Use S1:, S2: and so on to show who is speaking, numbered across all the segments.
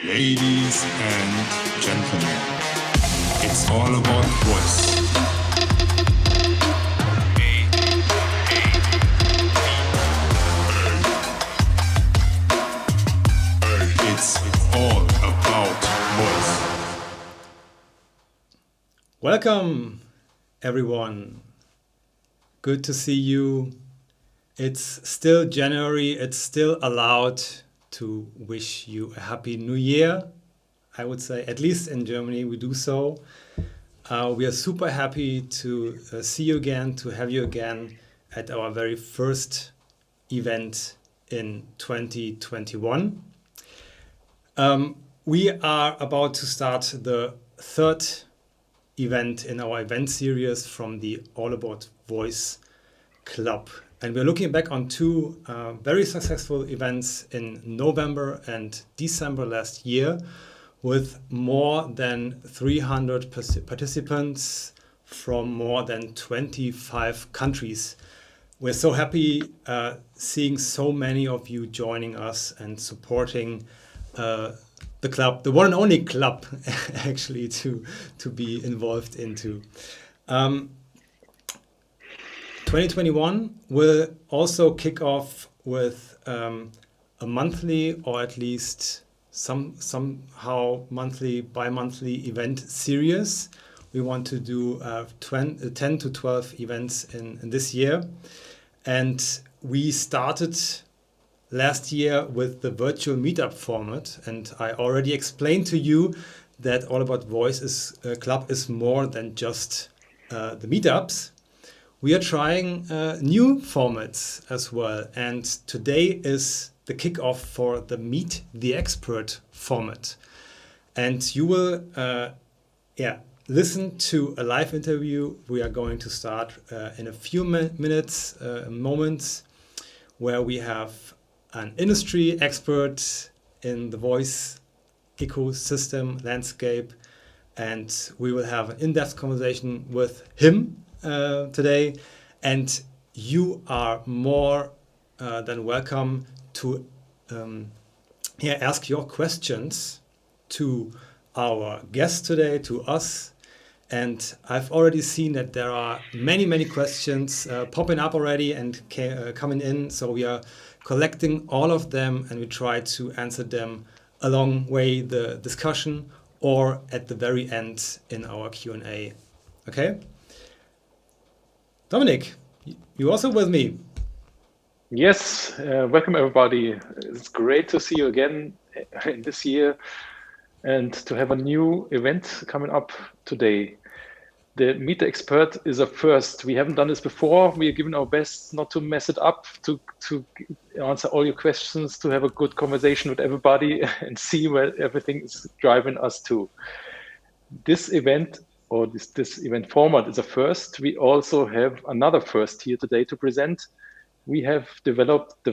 S1: Ladies and gentlemen, it's all about voice. It's all about voice.
S2: Welcome, everyone. Good to see you. It's still January. It's still allowed to wish you a happy new year. I would say, at least in Germany, we do so. We are super happy to see you again, to have you again at our very first event in 2021. We are about to start the third event in our event series from the All About Voice Club. And we're looking back on two very successful events in November and December last year with more than 300 participants from more than 25 countries. We're so happy seeing so many of you joining us and supporting the club, the one and only club actually to be involved into. 2021 will also kick off with a monthly, or at least somehow monthly, bi-monthly event series. We want to do 10 to 12 events in this year. And we started last year with the virtual meetup format. And I already explained to you that All About Voice Club is more than just the meetups. We are trying new formats as well, and today is the kickoff for the Meet the Expert format. And you will listen to a live interview. We are going to start in a few moments, where we have an industry expert in the voice ecosystem landscape, and we will have an in-depth conversation with him today, and you are more than welcome to ask your questions to our guest today, to us. And I've already seen that there are many questions popping up already and coming in, so we are collecting all of them and we try to answer them along way the discussion or at the very end in our Q&A. Okay? Dominik, you also with me?
S3: Yes, welcome everybody. It's great to see you again in this year and to have a new event coming up today. The Meet the Expert is a first. We haven't done this before. We are giving our best not to mess it up, to answer all your questions, to have a good conversation with everybody and see where everything is driving us to. This event or this event format is a first. We also have another first here today to present. We have developed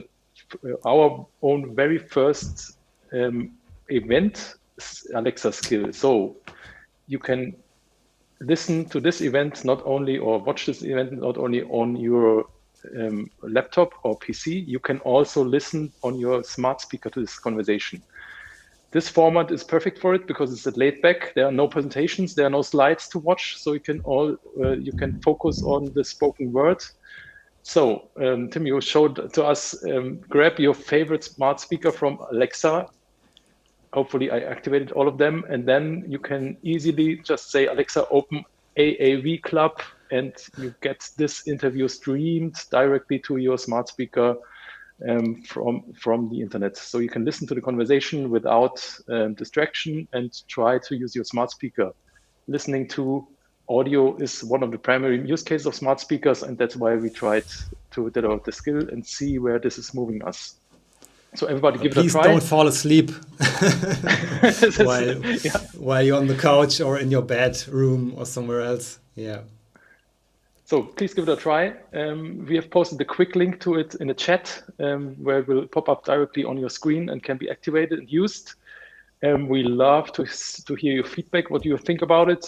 S3: our own very first event Alexa skill. So you can listen to this event not only, or watch this event not only on your laptop or PC, you can also listen on your smart speaker to this conversation. This format is perfect for it because it's laid back. There are no presentations, there are no slides to watch, so you can focus on the spoken word. So, Tim, you showed to us, grab your favorite smart speaker from Alexa. Hopefully I activated all of them, and then you can easily just say, Alexa, open AAV Club, and you get this interview streamed directly to your smart speaker from the internet. So you can listen to the conversation without distraction and try to use your smart speaker. Listening to audio is one of the primary use cases of smart speakers, and that's why we tried to develop the skill and see where this is moving us. So everybody give it a try.
S2: Please don't fall asleep while you're on the couch or in your bedroom or somewhere else. Yeah.
S3: So please give it a try. We have posted a quick link to it in the chat where it will pop up directly on your screen and can be activated and used. We love to hear your feedback, what you think about it.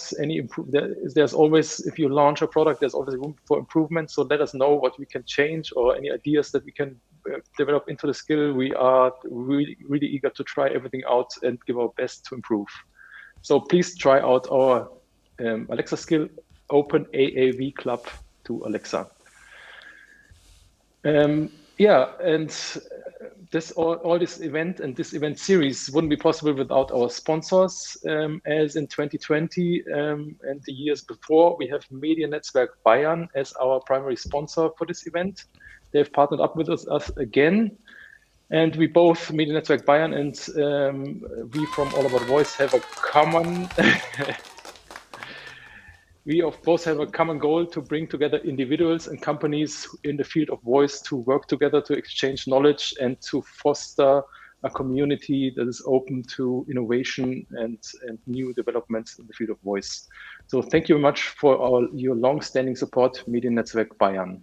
S3: There's always, if you launch a product, there's always room for improvement. So let us know what we can change or any ideas that we can develop into the skill, we are really, really eager to try everything out and give our best to improve. So please try out our Alexa skill, Open AAV Club to Alexa. Yeah, and this all this event and this event series wouldn't be possible without our sponsors. As in 2020 and the years before, we have MedienNetzwerk Bayern as our primary sponsor for this event. They've partnered up with us again. And we both, MedienNetzwerk Bayern and we from All About Voice, have a common both have a common goal to bring together individuals and companies in the field of voice to work together to exchange knowledge and to foster a community that is open to innovation and new developments in the field of voice. So thank you very much for your long-standing support, MedienNetzwerk Bayern.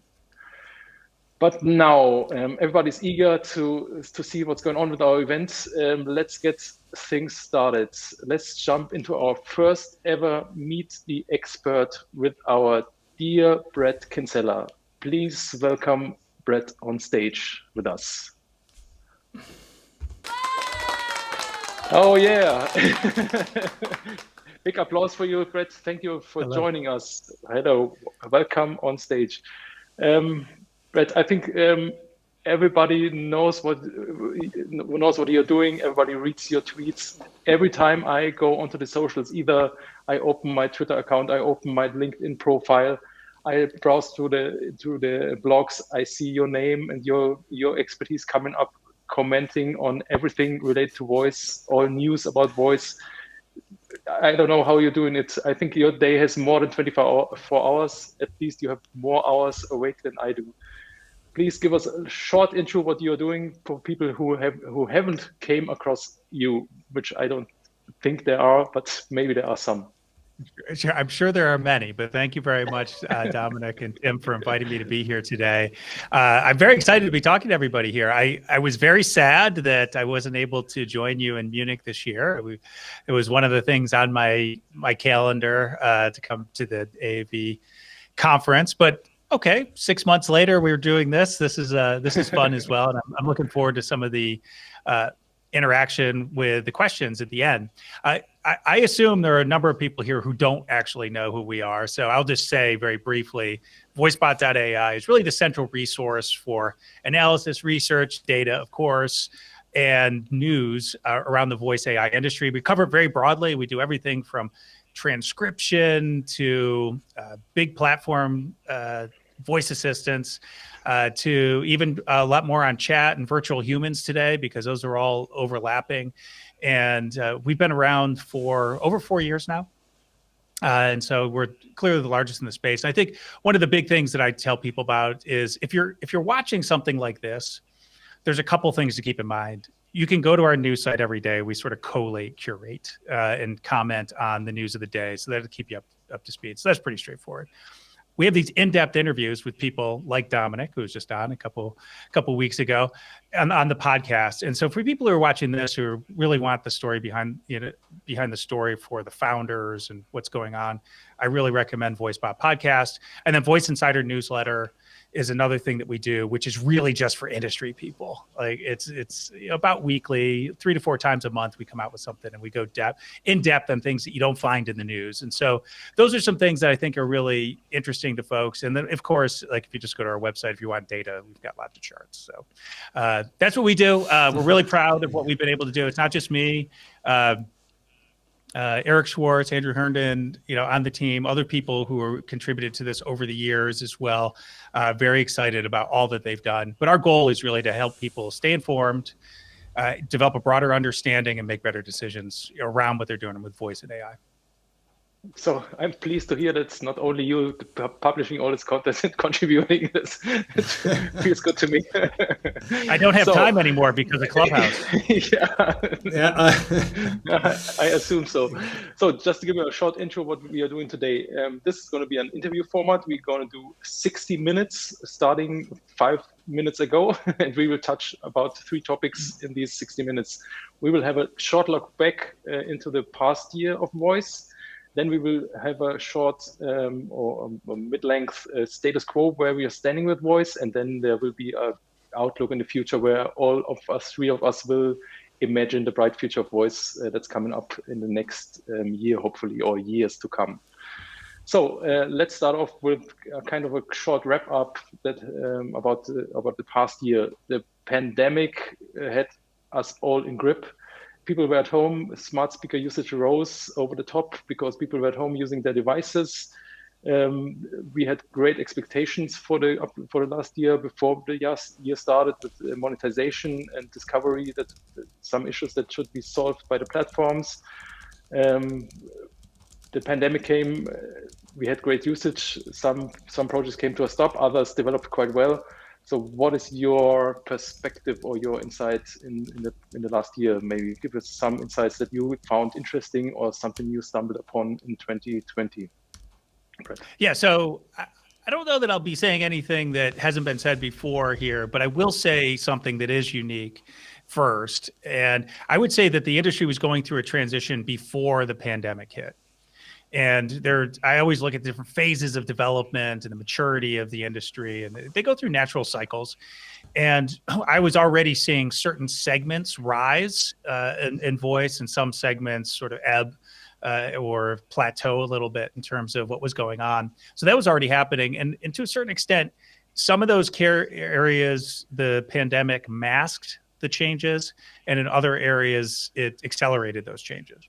S3: But now everybody's eager to see what's going on with our event. Let's get things started. Let's jump into our first ever Meet the Expert with our dear Bret Kinsella. Please welcome Bret on stage with us. Oh yeah. Big applause for you, Bret. Thank you for joining us. Hello, welcome on stage. Bret, I think everybody knows what you're doing. Everybody reads your tweets. Every time I go onto the socials, either I open my Twitter account, I open my LinkedIn profile, I browse through the blogs, I see your name and your expertise coming up, commenting on everything related to voice, all news about voice. I don't know how you're doing it. I think your day has more than 24 hours. At least you have more hours awake than I do. Please give us a short intro what you're doing for people who haven't came across you, which I don't think there are, but maybe there are some.
S4: I'm sure there are many, but thank you very much, Dominik and Tim, for inviting me to be here today. I'm very excited to be talking to everybody here. I was very sad that I wasn't able to join you in Munich this year. It was one of the things on my calendar to come to the AAV conference, but okay, 6 months later, we're doing this. This is fun as well, and I'm looking forward to some of the interaction with the questions at the end. I assume there are a number of people here who don't actually know who we are, so I'll just say very briefly, VoiceBot.ai is really the central resource for analysis, research, data, of course, and news around the voice AI industry. We cover it very broadly. We do everything from transcription to big platform voice assistants to even a lot more on chat and virtual humans today, because those are all overlapping. And we've been around for over 4 years now. And so we're clearly the largest in the space. And I think one of the big things that I tell people about is if you're watching something like this, there's a couple things to keep in mind. You can go to our news site every day. We sort of collate, curate, and comment on the news of the day. So that'll keep you up to speed. So that's pretty straightforward. We have these in-depth interviews with people like Dominik, who was just on a couple weeks ago on the podcast. And so for people who are watching this, who really want the story behind the story for the founders and what's going on, I really recommend VoiceBot Podcast. And then Voice Insider Newsletter is another thing that we do, which is really just for industry people. Like it's about weekly, 3 to 4 times a month, we come out with something and we go in depth on things that you don't find in the news. And so those are some things that I think are really interesting to folks. And then of course, like if you just go to our website, if you want data, we've got lots of charts. So that's what we do. We're really proud of what we've been able to do. It's not just me. Eric Schwartz, Andrew Herndon, on the team, other people who are contributed to this over the years as well. Very excited about all that they've done. But our goal is really to help people stay informed, develop a broader understanding, and make better decisions around what they're doing with voice and AI.
S3: So I'm pleased to hear that it's not only you publishing all this content and contributing this. It feels good to me.
S4: I don't have time anymore because of Clubhouse.
S3: I assume so. So just to give you a short intro what we are doing today, this is going to be an interview format. We're going to do 60 minutes starting 5 minutes ago, and we will touch about 3 topics in these 60 minutes. We will have a short look back into the past year of voice. Then we will have a short or mid-length status quo where we are standing with voice, and then there will be a outlook in the future where all of us, three of us, will imagine the bright future of voice that's coming up in the next year, hopefully, or years to come. So let's start off with a kind of a short wrap up that about the past year. The pandemic had us all in grip. People were at home. Smart speaker usage rose over the top because people were at home using their devices. We had great expectations for the last year before the year started with monetization and discovery, that some issues that should be solved by the platforms. The pandemic came, we had great usage. Some projects came to a stop, others developed quite well. So what is your perspective or your insights in the last year? Maybe give us some insights that you found interesting or something you stumbled upon in 2020. Bret.
S4: Yeah, so I don't know that I'll be saying anything that hasn't been said before here, but I will say something that is unique first. And I would say that the industry was going through a transition before the pandemic hit. And I always look at different phases of development and the maturity of the industry, and they go through natural cycles. And I was already seeing certain segments rise in voice, and some segments sort of ebb or plateau a little bit in terms of what was going on. So that was already happening. And to a certain extent, some of those care areas, the pandemic masked the changes, and in other areas, it accelerated those changes.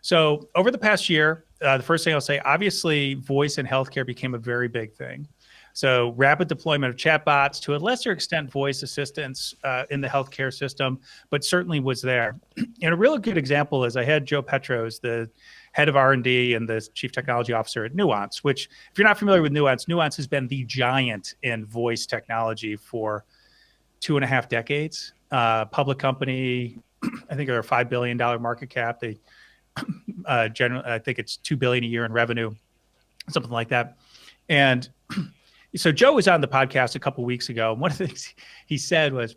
S4: So over the past year, the first thing I'll say, obviously, voice in healthcare became a very big thing. So rapid deployment of chatbots, to a lesser extent, voice assistants in the healthcare system, but certainly was there. And a really good example is I had Joe Petros, the head of R&D and the chief technology officer at Nuance, which, if you're not familiar with Nuance has been the giant in voice technology for 2.5 decades. Public company, I think they're a $5 billion market cap. They generally, I think it's $2 billion a year in revenue, something like that. And so Joe was on the podcast a couple of weeks ago. And one of the things he said was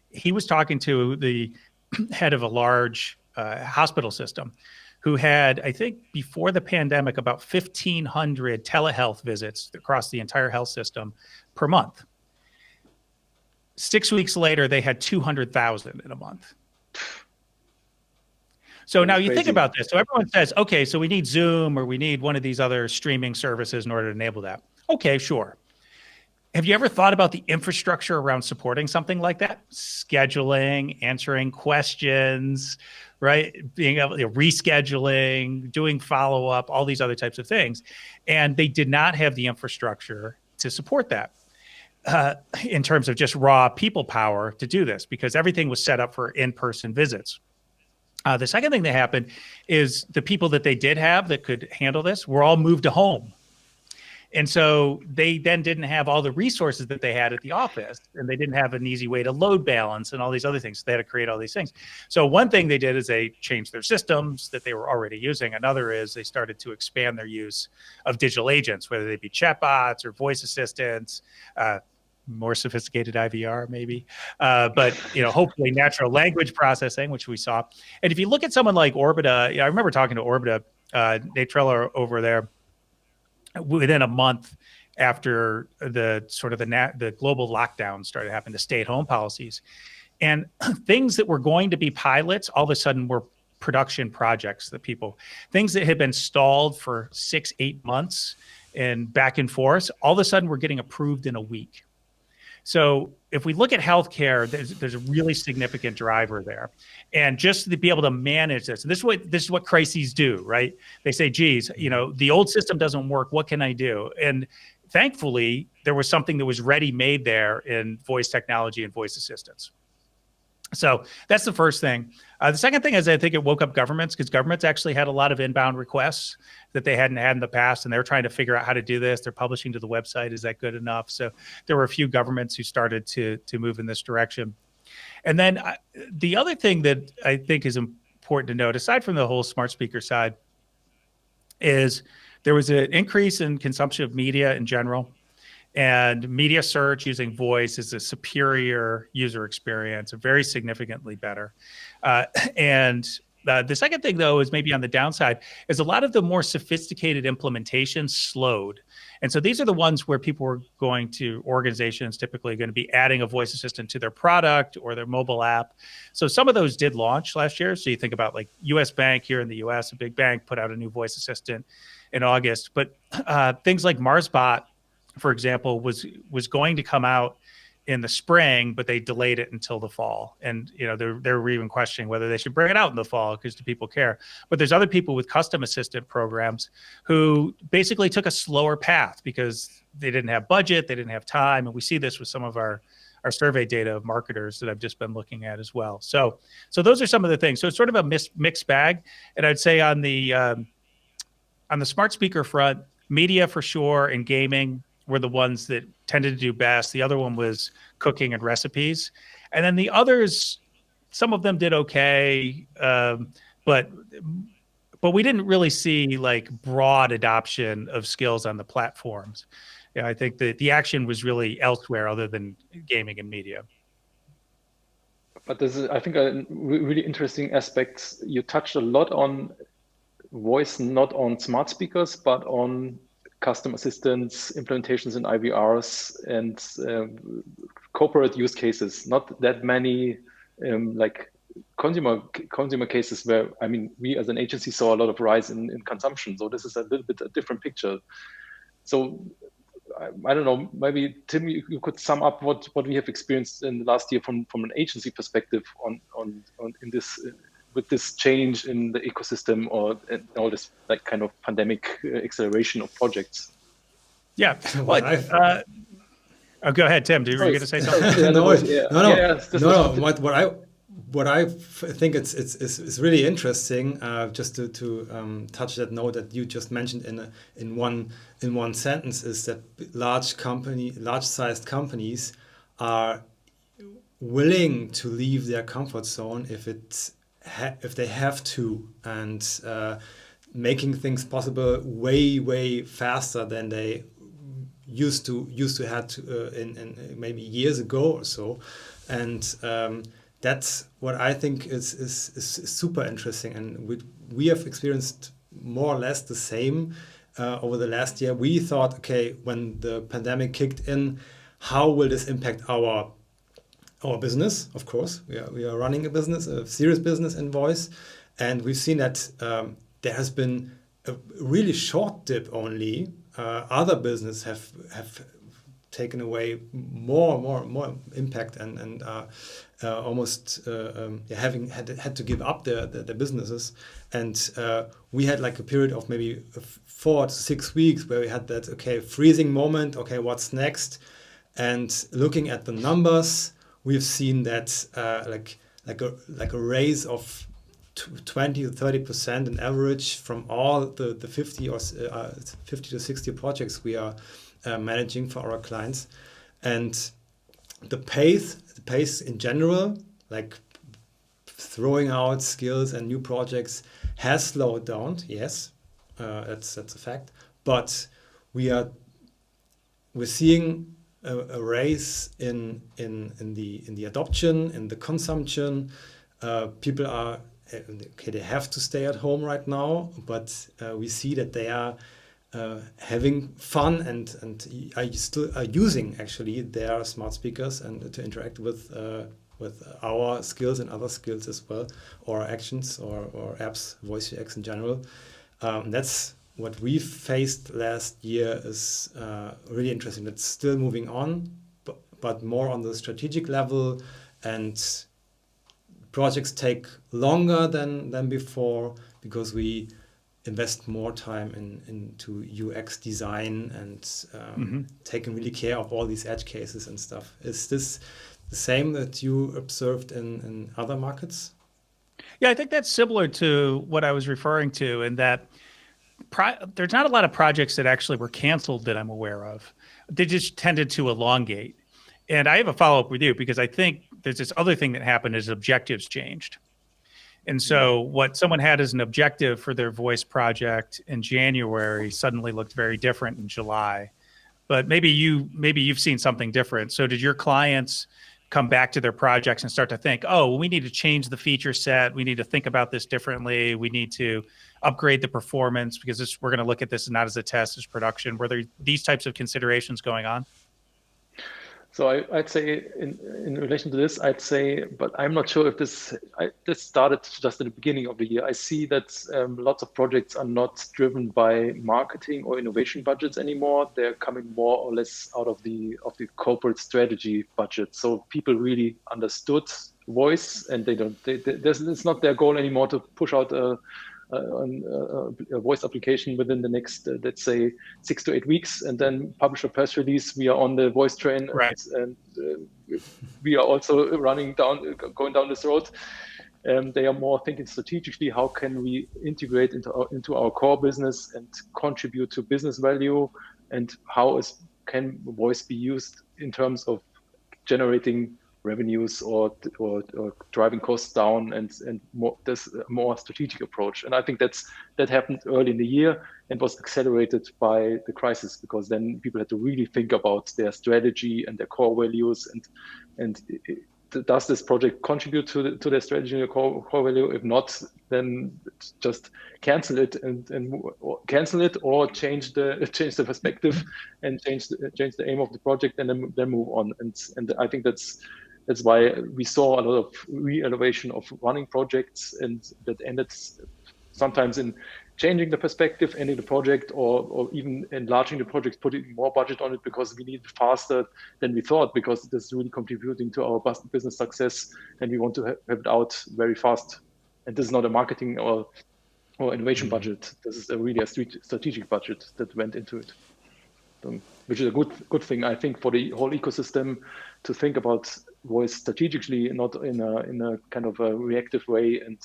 S4: he was talking to the head of a large hospital system who had, I think, before the pandemic, about 1,500 telehealth visits across the entire health system per month. 6 weeks later, they had 200,000 in a month. So now you think about this. So everyone says, okay, so we need Zoom or we need one of these other streaming services in order to enable that. Okay, sure. Have you ever thought about the infrastructure around supporting something like that? Scheduling, answering questions, right? Being able to rescheduling, doing follow-up, all these other types of things. And they did not have the infrastructure to support that in terms of just raw people power to do this, because everything was set up for in-person visits. The second thing that happened is the people that they did have that could handle this were all moved to home. And so they then didn't have all the resources that they had at the office, and they didn't have an easy way to load balance and all these other things. So they had to create all these things. So one thing they did is they changed their systems that they were already using. Another is they started to expand their use of digital agents, whether they be chatbots or voice assistants, more sophisticated IVR maybe, but hopefully natural language processing, which we saw. And if you look at someone like Orbita, I remember talking to Orbita, Nate Treller over there, within a month after the global lockdown started happening, the stay-at-home policies, and things that were going to be pilots all of a sudden were production projects things that had been stalled for 6-8 months and back and forth, all of a sudden were getting approved in a week. So if we look at healthcare, there's a really significant driver there. And just to be able to manage this, and this is what crises do, right? They say, geez, the old system doesn't work. What can I do? And thankfully, there was something that was ready-made there in voice technology and voice assistants. So that's the first thing. The second thing is I think it woke up governments, because governments actually had a lot of inbound requests that they hadn't had in the past, and they're trying to figure out how to do this. They're publishing to the website. Is that good enough? So there were a few governments who started to move in this direction. And then the other thing that I think is important to note, aside from the whole smart speaker side, is there was an increase in consumption of media in general. And media search using voice is a superior user experience, very significantly better. And the second thing, though, is maybe on the downside, is a lot of the more sophisticated implementations slowed. And so these are the ones where organizations typically going to be adding a voice assistant to their product or their mobile app. So some of those did launch last year. So you think about like US Bank here in the US, a big bank put out a new voice assistant in August. But things like MarsBot, for example, was going to come out in the spring, but they delayed it until the fall. And they were even questioning whether they should bring it out in the fall because do people care? But there's other people with custom assistant programs who basically took a slower path because they didn't have budget, they didn't have time. And we see this with some of our survey data of marketers that I've just been looking at as well. So those are some of the things. So it's sort of a mixed bag. And I'd say on the smart speaker front, media for sure and gaming were the ones that tended to do best. The other one was cooking and recipes. And then the others, some of them did okay, but we didn't really see like broad adoption of skills on the platforms. Yeah, I think that the action was really elsewhere other than gaming and media.
S3: But this is, I think, a really interesting aspect. You touched a lot on voice, not on smart speakers, but on custom assistants, implementations in IVRs, and corporate use cases. Not that many like consumer cases where, I mean, we as an agency saw a lot of rise in consumption. So this is a little bit a different picture. So I don't know, maybe Tim, you could sum up what we have experienced in the last year from an agency perspective on in this with this change in the ecosystem or all this like kind of pandemic acceleration of projects.
S4: Yeah. Well, go ahead, Tim. You were going to say something?
S2: No. What I think it's really interesting, just to touch that note that you just mentioned in one sentence, is that large-sized companies are willing to leave their comfort zone if they have to, and making things possible way faster than they used to had to in maybe years ago or so, and that's what I think is super interesting, and we have experienced more or less the same over the last year. We thought, okay, when the pandemic kicked in, how will this impact our business? Of course, we are running a serious business in voice, and we've seen that there has been a really short dip only. Other business have taken away more impact and almost having had to give up their businesses, and we had like a period of maybe 4 to 6 weeks where we had that freezing moment. Okay, what's next? And looking at the numbers, we've seen that like a raise of 20 to 30% in average from all the 50 to 60 projects we are managing for our clients, and the pace in general, like throwing out skills and new projects, has slowed down. Yes, that's a fact. But we're seeing a raise in the adoption, in the consumption. People are they have to stay at home right now, but we see that they are having fun and are using actually their smart speakers and to interact with our skills and other skills as well, or actions or apps, voice UX in general. That's what we faced last year is really interesting. It's still moving on, but more on the strategic level, and projects take longer than before because we invest more time into UX design and taking really care of all these edge cases and stuff. Is this the same that you observed in other markets?
S4: Yeah, I think that's similar to what I was referring to, in that there's not a lot of projects that actually were canceled that I'm aware of. They just tended to elongate. And I have a follow-up with you because I think there's this other thing that happened is objectives changed. And so what someone had as an objective for their voice project in January suddenly looked very different in July. But maybe you've seen something different. So did your clients come back to their projects and start to think, oh, we need to change the feature set. We need to think about this differently. We need to upgrade the performance because we're going to look at this not as a test, as production. Were there these types of considerations going on?
S3: So I'd say in relation to this, I'd say, but I'm not sure if this started just at the beginning of the year. I see that lots of projects are not driven by marketing or innovation budgets anymore. They're coming more or less out of the corporate strategy budget. So people really understood voice, and it's not their goal anymore to push out a voice application within the next, let's say, 6 to 8 weeks, and then publish a press release. We are on the voice train,
S4: right.
S3: and we are also going down this road. They are more thinking strategically. How can we integrate into our core business and contribute to business value, and how can voice be used in terms of generating revenues or driving costs down, and this more strategic approach. And I think that happened early in the year and was accelerated by the crisis, because then people had to really think about their strategy and their core values, and does this project contribute to their strategy and their core value? If not, then just cancel it or change the perspective and change the aim of the project, and then move on. And I think that's why we saw a lot of re-elevation of running projects, and that ended sometimes in changing the perspective, ending the project, or even enlarging the project, putting more budget on it because we need it faster than we thought, because it is really contributing to our business success, and we want to have it out very fast. And this is not a marketing or innovation budget. This is really a strategic budget that went into it, which is a good thing, I think, for the whole ecosystem to think about voice strategically, not in a kind of a reactive way and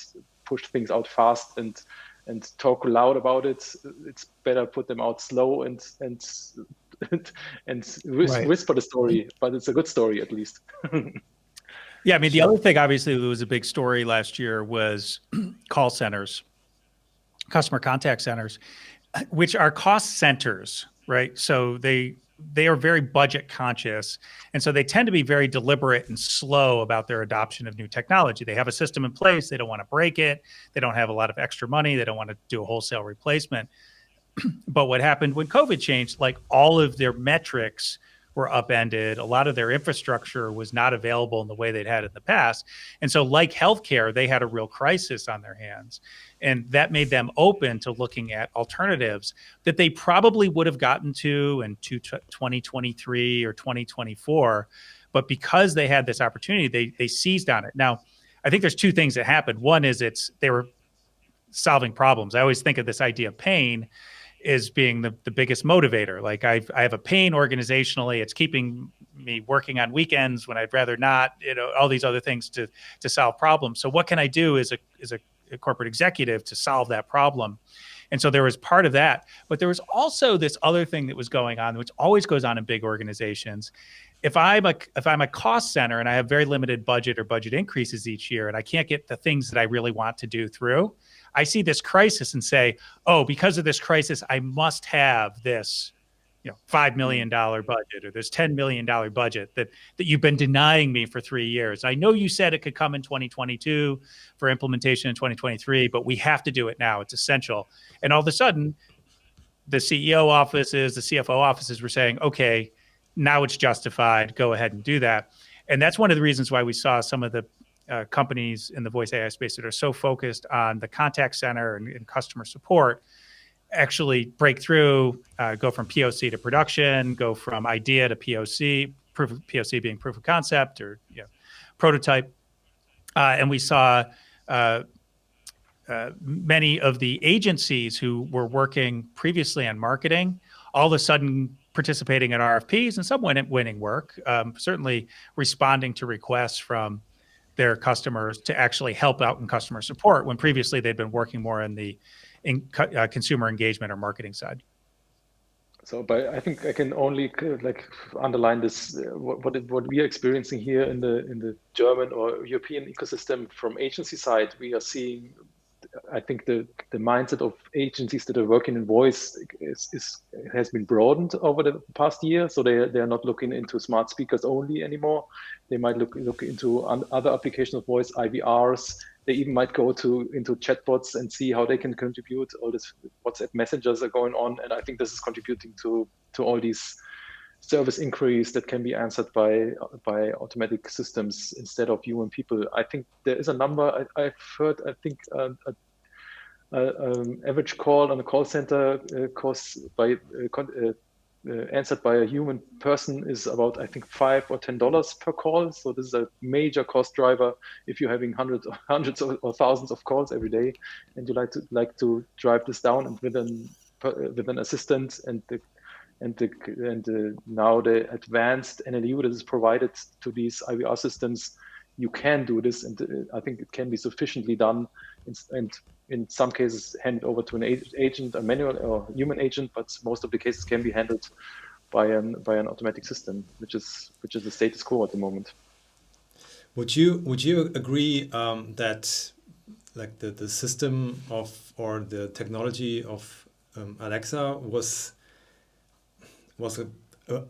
S3: push things out fast and talk loud about it. It's better put them out slow and whisper the story, but it's a good story at least.
S4: Yeah, I mean, the other thing, obviously, that was a big story last year was call centers, customer contact centers, which are cost centers, right? So they are very budget conscious. And so they tend to be very deliberate and slow about their adoption of new technology. They have a system in place. They don't want to break it. They don't have a lot of extra money. They don't want to do a wholesale replacement. But what happened when COVID changed, like all of their metrics were upended. A lot of their infrastructure was not available in the way they'd had in the past. And so like healthcare, they had a real crisis on their hands. And that made them open to looking at alternatives that they probably would have gotten to in 2023 or 2024. But because they had this opportunity, they seized on it. Now, I think there's two things that happened. One is they were solving problems. I always think of this idea of pain is being the biggest motivator. Like I have a pain organizationally. It's keeping me working on weekends when I'd rather not, all these other things to solve problems. So what can I do as a corporate executive to solve that problem? And so there was part of that, but there was also this other thing that was going on, which always goes on in big organizations. If I'm a cost center and I have very limited budget or budget increases each year, and I can't get the things that I really want to do through, I see this crisis and say, oh, because of this crisis, I must have this, $5 million budget or this $10 million budget that you've been denying me for 3 years. I know you said it could come in 2022 for implementation in 2023, but we have to do it now. It's essential. And all of a sudden, the CEO offices, the CFO offices were saying, okay, now it's justified. Go ahead and do that. And that's one of the reasons why we saw some of the companies in the voice AI space that are so focused on the contact center and customer support actually break through, go from POC to production, go from idea to POC, POC being proof of concept or prototype. And we saw many of the agencies who were working previously on marketing all of a sudden participating in RFPs, and some winning work, certainly responding to requests from their customers to actually help out in customer support when previously they'd been working more in the consumer engagement or marketing side.
S3: So, but I think I can only underline this. What we are experiencing here in the German or European ecosystem from agency side, we are seeing I think the mindset of agencies that are working in voice has been broadened over the past year. So they are not looking into smart speakers only anymore. They might look into other applications of voice, IVRs. They even might go into chatbots and see how they can contribute. All this WhatsApp messengers are going on, and I think this is contributing to all these service inquiries that can be answered by automatic systems instead of human people. I think there is a number I've heard. I think average call on a call center costs answered by a human person is about, I think, $5 or $10 per call. So this is a major cost driver if you're having hundreds or thousands of calls every day, and you like to drive this down, and with an assistant and now the advanced NLU that is provided to these IVR systems, you can do this, and I think it can be sufficiently done, and in some cases handed over to an agent, a manual or human agent, but most of the cases can be handled by an automatic system, which is the status quo at the moment.
S2: Would you agree that like the system of, or the technology of Alexa was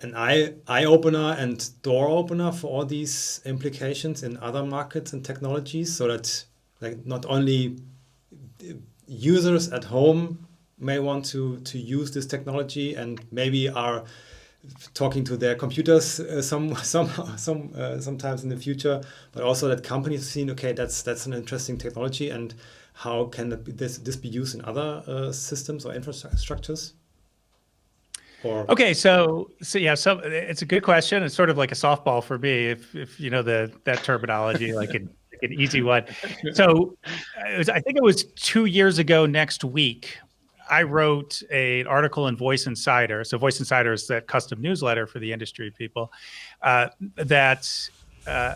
S2: an eye opener and door opener for all these implications in other markets and technologies, so that like not only users at home may want to use this technology and maybe are talking to their computers sometimes in the future, but also that companies are seeing, okay, that's an interesting technology, and how can this be used in other systems or infrastructures?
S4: Okay, so it's a good question. It's sort of like a softball for me, if you know that terminology, like an easy one. So I think it was 2 years ago next week, I wrote an article in Voice Insider. So Voice Insider is that custom newsletter for the industry people, that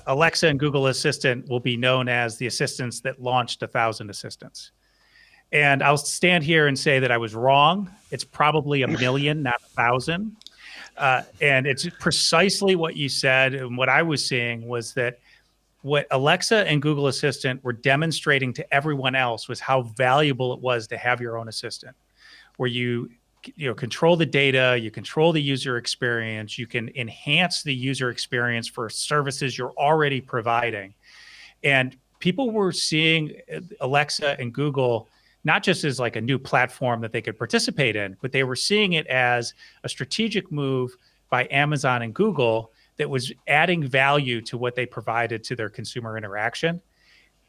S4: Alexa and Google Assistant will be known as the assistants that launched 1,000 assistants. And I'll stand here and say that I was wrong. It's probably 1 million, not 1,000. And it's precisely what you said. And what I was seeing was that what Alexa and Google Assistant were demonstrating to everyone else was how valuable it was to have your own assistant, where you control the data, you control the user experience, you can enhance the user experience for services you're already providing. And people were seeing Alexa and Google not just as like a new platform that they could participate in, but they were seeing it as a strategic move by Amazon and Google that was adding value to what they provided to their consumer interaction.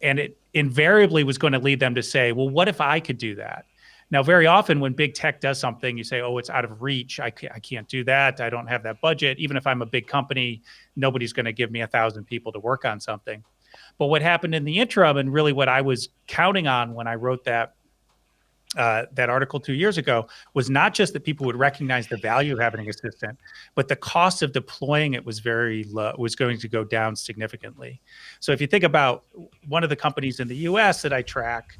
S4: And it invariably was going to lead them to say, well, what if I could do that? Now, very often when big tech does something, you say, oh, it's out of reach. I can't do that. I don't have that budget. Even if I'm a big company, nobody's going to give me 1,000 people to work on something. But what happened in the interim, and really what I was counting on when I wrote that article 2 years ago, was not just that people would recognize the value of having an assistant, but the cost of deploying it was very low, was going to go down significantly. So if you think about one of the companies in the US that I track,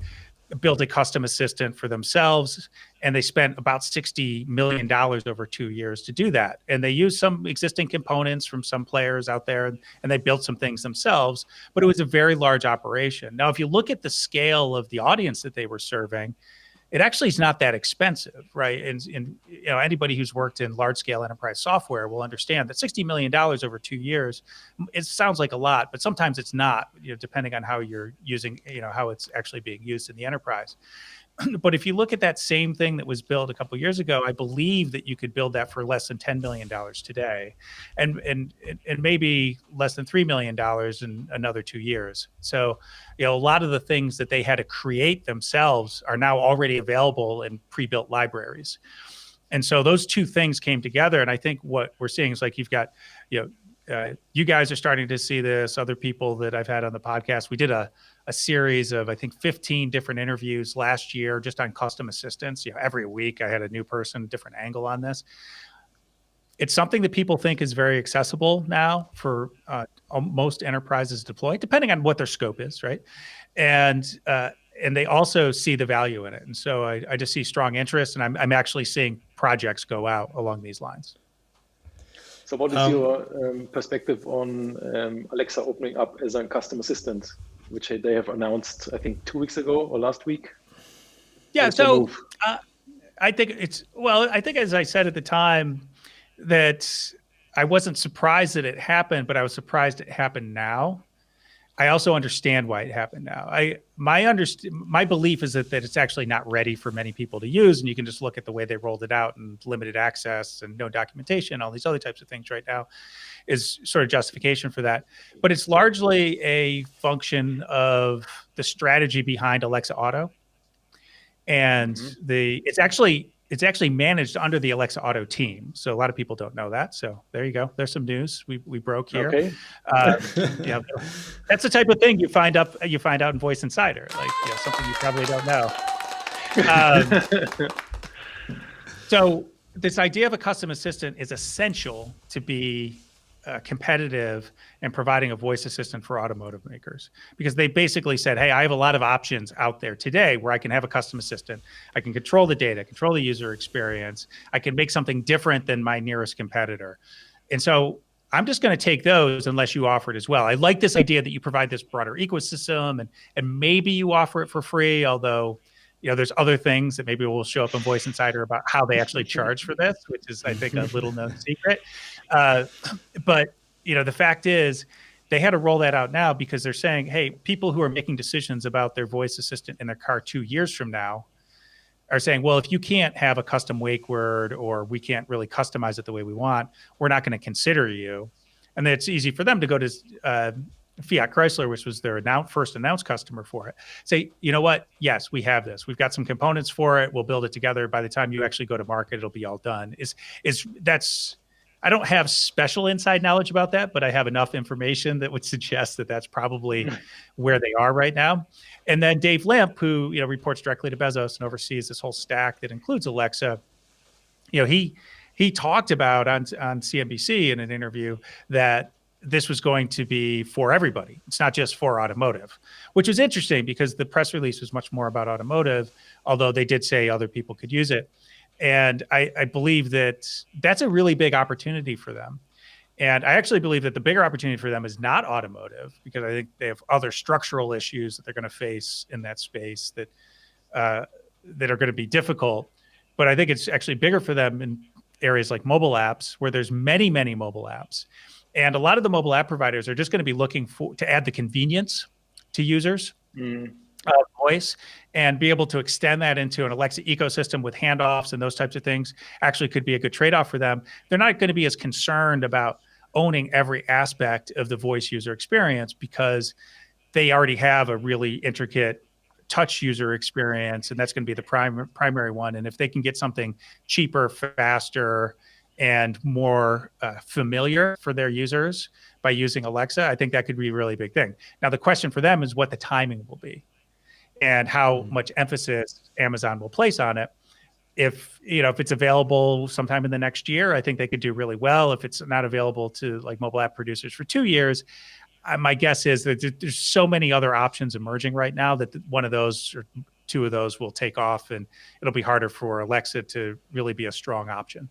S4: built a custom assistant for themselves, and they spent about $60 million over 2 years to do that. And they used some existing components from some players out there, and they built some things themselves, but it was a very large operation. Now, if you look at the scale of the audience that they were serving, it actually is not that expensive, right? And anybody who's worked in large-scale enterprise software will understand that $60 million over 2 years, it sounds like a lot, but sometimes it's not, depending on how you're using, how it's actually being used in the enterprise. But if you look at that same thing that was built a couple of years ago, I believe that you could build that for less than $10 million today, and maybe less than $3 million in another 2 years. So, a lot of the things that they had to create themselves are now already available in pre-built libraries. And so those two things came together, and I think what we're seeing is like you've got, you guys are starting to see this, other people that I've had on the podcast. We did a series of, I think, 15 different interviews last year just on custom assistants. Every week I had a new person, different angle on this. It's something that people think is very accessible now for most enterprises to deploy, depending on what their scope is, right? And they also see the value in it. And so I just see strong interest, and I'm actually seeing projects go out along these lines.
S3: So what is your perspective on Alexa opening up as a custom assistant? which they have announced, I think, 2 weeks ago or last week.
S4: Yeah,
S3: What's the
S4: so
S3: move?
S4: I think I think as I said at the time that I wasn't surprised that it happened, but I was surprised it happened now. I also understand why it happened now. My belief is that it's actually not ready for many people to use, and you can just look at the way they rolled it out and limited access and no documentation, all these other types of things right now is sort of justification for that. But it's largely a function of the strategy behind Alexa Auto. And it's actually managed under the Alexa Auto team. So a lot of people don't know that. So there you go. There's some news we broke here.
S3: Okay.
S4: Yeah, that's the type of thing you find out in Voice Insider, like something you probably don't know. So this idea of a custom assistant is essential to be competitive and providing a voice assistant for automotive makers, because they basically said, hey, I have a lot of options out there today where I can have a custom assistant. I can control the data, control the user experience. I can make something different than my nearest competitor. And so I'm just going to take those unless you offer it as well. I like this idea that you provide this broader ecosystem and maybe you offer it for free, although there's other things that maybe will show up in Voice Insider about how they actually charge for this, which is, I think, a little known secret. But the fact is, they had to roll that out now because they're saying, hey, people who are making decisions about their voice assistant in their car 2 years from now are saying, well, if you can't have a custom wake word or we can't really customize it the way we want, we're not going to consider you. And then it's easy for them to go to Fiat Chrysler, which was their first announced customer for it, say, you know what? Yes, we have this. We've got some components for it. We'll build it together. By the time you actually go to market, it'll be all done. I don't have special inside knowledge about that, but I have enough information that would suggest that that's probably where they are right now. And then Dave Limp, who reports directly to Bezos and oversees this whole stack that includes Alexa, he talked about on CNBC in an interview that this was going to be for everybody. It's not just for automotive, which was interesting because the press release was much more about automotive, although they did say other people could use it. And I believe that that's a really big opportunity for them. And I actually believe that the bigger opportunity for them is not automotive, because I think they have other structural issues that they're going to face in that space that are going to be difficult. But I think it's actually bigger for them in areas like mobile apps, where there's many, many mobile apps. And a lot of the mobile app providers are just going to be looking to add the convenience to users of voice, and be able to extend that into an Alexa ecosystem with handoffs and those types of things actually could be a good trade-off for them. They're not going to be as concerned about owning every aspect of the voice user experience because they already have a really intricate touch user experience, and that's going to be the primary one. And if they can get something cheaper, faster, and more familiar for their users by using Alexa, I think that could be a really big thing. Now, the question for them is what the timing will be and how much emphasis Amazon will place on it. If it's available sometime in the next year, I think they could do really well. If it's not available to like mobile app producers for 2 years, my guess is that there's so many other options emerging right now that one of those or two of those will take off, and it'll be harder for Alexa to really be a strong option.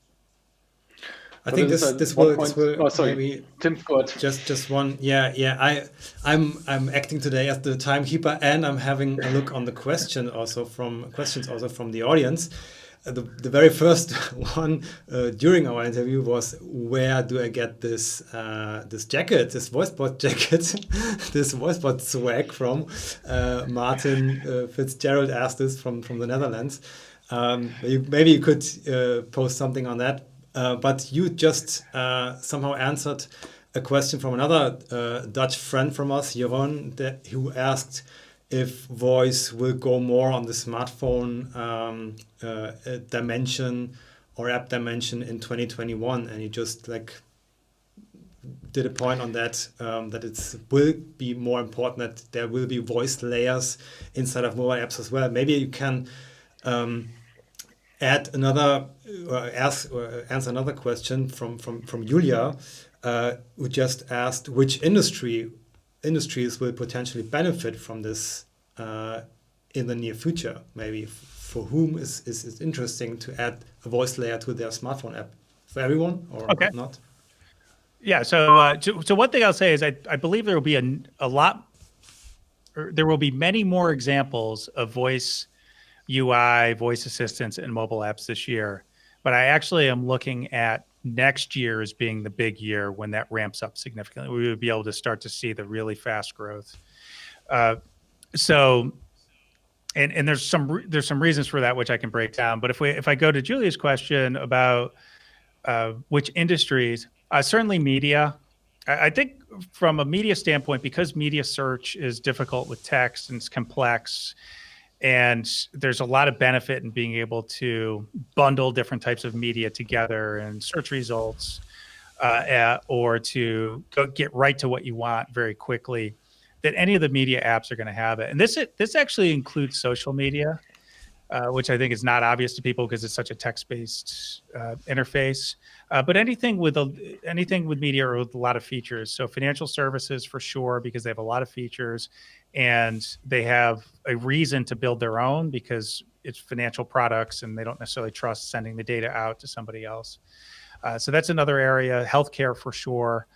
S2: I think this will
S3: oh, sorry.
S2: maybe
S3: Tim, go ahead.
S2: just one. Yeah. I'm acting today as the timekeeper, and I'm having a look on the questions also from the audience. The very first one during our interview was, where do I get this jacket, this VoiceBot jacket, this VoiceBot swag from? Martin Fitzgerald asked this from the Netherlands. Maybe you could post something on that. But you just somehow answered a question from another Dutch friend from us, Jeroen, who asked if voice will go more on the smartphone dimension or app dimension in 2021. And he just did a point on that, that it will be more important that there will be voice layers inside of mobile apps as well. Maybe you can add another answer another question from Julia, who just asked which industries will potentially benefit from this in the near future. Maybe for whom is interesting to add a voice layer to their smartphone app? For everyone or not? Yeah.
S4: So one thing I'll say is I believe there will be a lot there will be many more examples of voice UI, voice assistants, and mobile apps this year. But I actually am looking at next year as being the big year when that ramps up significantly. We would be able to start to see the really fast growth. And there's some reasons for that which I can break down. But if I go to Julia's question about which industries, certainly media. I think from a media standpoint, because media search is difficult with text and it's complex, and there's a lot of benefit in being able to bundle different types of media together and search results, or to get right to what you want very quickly, that any of the media apps are going to have it. And this actually includes social media, which I think is not obvious to people because it's such a text-based interface. But anything with media or with a lot of features. So financial services for sure, because they have a lot of features, and they have a reason to build their own because it's financial products and they don't necessarily trust sending the data out to somebody else. So that's another area. Healthcare for sure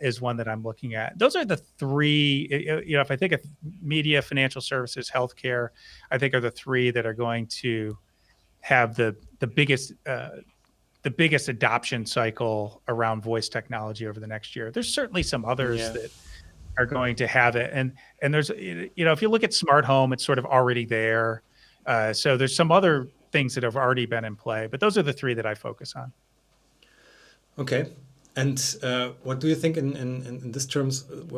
S4: is one that I'm looking at. Those are the three, if I think of media, financial services, healthcare, I think are the three that are going to have the biggest adoption cycle around voice technology over the next year. There's certainly some others that are going to have it. And there's, if you look at smart home, it's sort of already there. So there's some other things that have already been in play, but those are the three that I focus on.
S2: Okay. And what do you think in this terms of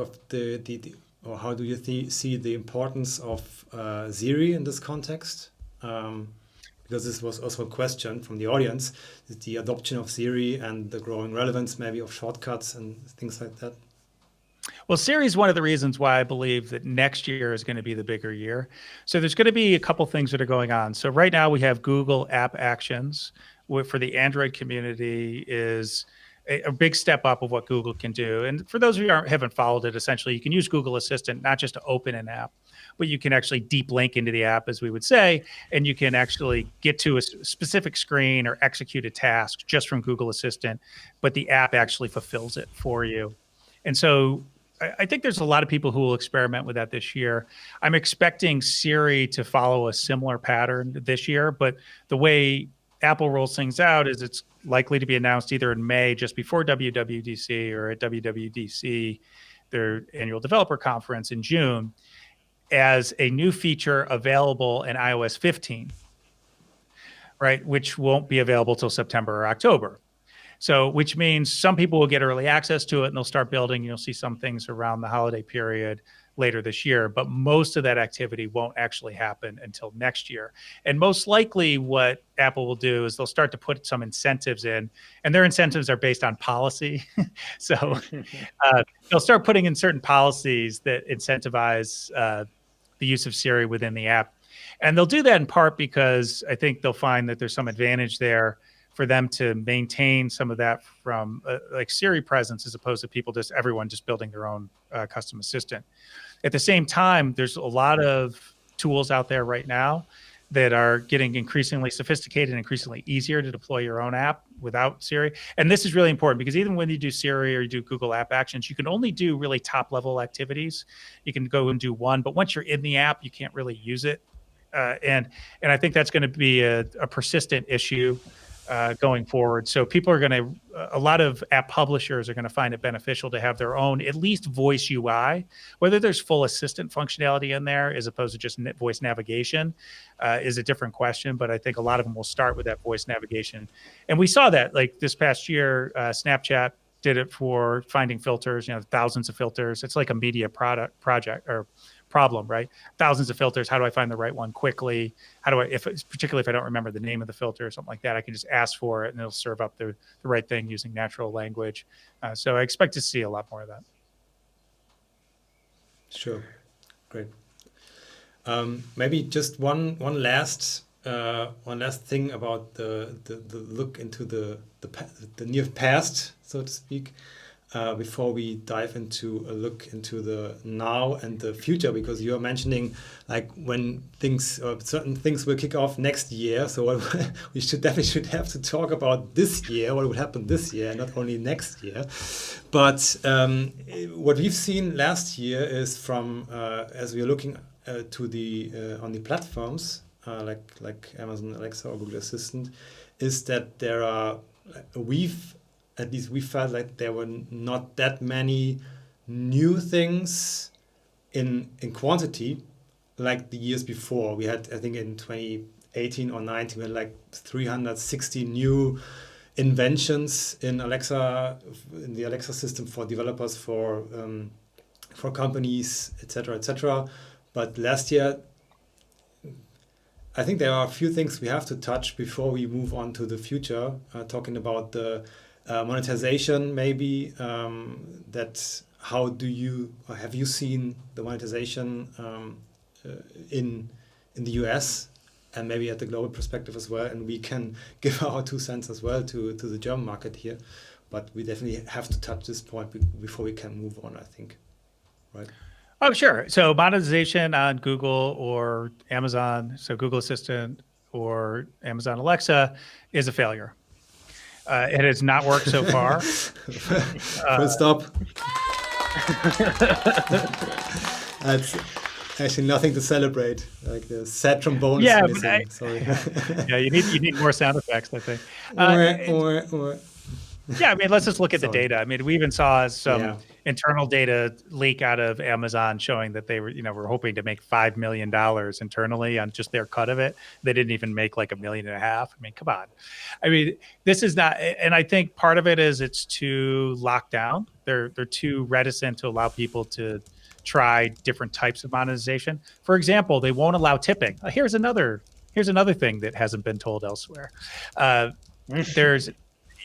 S2: or how do you see the importance of Siri in this context? Because this was also a question from the audience, the adoption of Siri and the growing relevance maybe of shortcuts and things like that.
S4: Well, Siri is one of the reasons why I believe that next year is going to be the bigger year. So there's going to be a couple things that are going on. So right now we have Google App Actions, which for the Android community is a big step up of what Google can do. And for those of you who haven't followed it, essentially, you can use Google Assistant not just to open an app, but you can actually deep link into the app, as we would say, and you can actually get to a specific screen or execute a task just from Google Assistant, but the app actually fulfills it for you. And so I think there's a lot of people who will experiment with that this year. I'm expecting Siri to follow a similar pattern this year, but the way Apple rolls things out is it's likely to be announced either in May, just before WWDC, or at WWDC, their annual developer conference in June, as a new feature available in iOS 15, right? Which won't be available till September or October. So, which means some people will get early access to it and they'll start building. You'll see some things around the holiday period later this year, but most of that activity won't actually happen until next year. And most likely what Apple will do is they'll start to put some incentives in, and their incentives are based on policy. So they'll start putting in certain policies that incentivize the use of Siri within the app. And they'll do that in part because I think they'll find that there's some advantage there for them to maintain some of that from like Siri presence, as opposed to everyone just building their own custom assistant. At the same time, there's a lot of tools out there right now that are getting increasingly sophisticated and increasingly easier to deploy your own app without Siri. And this is really important because even when you do Siri or you do Google App Actions, you can only do really top level activities. You can go and do one, but once you're in the app, you can't really use it. And I think that's going to be a persistent issue going forward. So a lot of app publishers are going to find it beneficial to have their own, at least voice UI. Whether there's full assistant functionality in there as opposed to just voice navigation is a different question, but I think a lot of them will start with that voice navigation. And we saw that like this past year, Snapchat did it for finding filters, thousands of filters. It's like a media project or problem, right? Thousands of filters. How do I find the right one quickly? Particularly if I don't remember the name of the filter or something like that, I can just ask for it and it'll serve up the right thing using natural language. So I expect to see a lot more of that.
S2: Sure, great. Maybe just one last thing about the look into the near past, so to speak. before we dive into a look into the now and the future, because you are mentioning like when things or certain things will kick off next year. So we should have to talk about this year, what would happen this year, not only next year. But what we've seen last year is from as we are looking to the on the platforms like Amazon Alexa or Google Assistant, is that there are at least we felt like there were not that many new things in quantity like the years before. We had, I think in 2018 or 19, we had like 360 new inventions in Alexa, in the Alexa system for developers, for companies, etc., etc. But last year, I think there are a few things we have to touch before we move on to the future, talking about the monetization, maybe. Have you seen the monetization in the US and maybe at the global perspective as well? And we can give our 2 cents as well to the German market here, but we definitely have to touch this point before we can move on, I think, right?
S4: Oh, sure. So monetization on Google or Amazon, so Google Assistant or Amazon Alexa, is a failure. It has not worked so far.
S2: Full stop. That's actually nothing to celebrate. Like the sad trombone is missing. Sorry.
S4: Yeah, you need more sound effects, I think. Yeah, I mean, let's just look at the data. I mean, we even saw some internal data leak out of Amazon showing that they were hoping to make $5 million internally on just their cut of it. They didn't even make like $1.5 million. I mean, come on. I mean, this is not, and I think part of it is it's too locked down. They're too reticent to allow people to try different types of monetization. For example, they won't allow tipping. Here's another thing that hasn't been told elsewhere.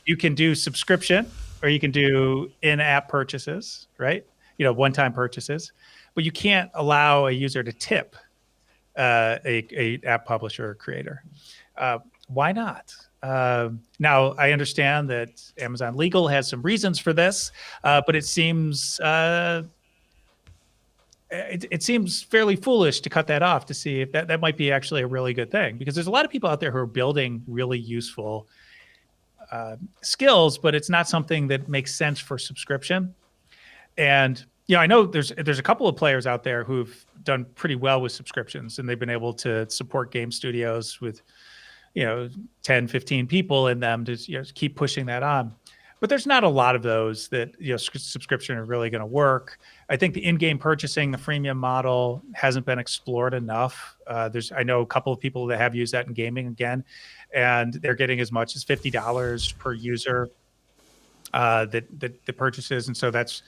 S4: You can do subscription or you can do in-app purchases, right? One-time purchases, but you can't allow a user to tip a app publisher or creator. Why not? Now, I understand that Amazon Legal has some reasons for this, but it seems it seems fairly foolish to cut that off to see if that might be actually a really good thing, because there's a lot of people out there who are building really useful skills, but it's not something that makes sense for subscription. And I know there's a couple of players out there who've done pretty well with subscriptions, and they've been able to support game studios with 10, 15 people in them to keep pushing that on. But there's not a lot of those that subscription are really going to work. I think the in-game purchasing, the freemium model, hasn't been explored enough. I know a couple of people that have used that in gaming again, and they're getting as much as $50 per user that purchases, and so that's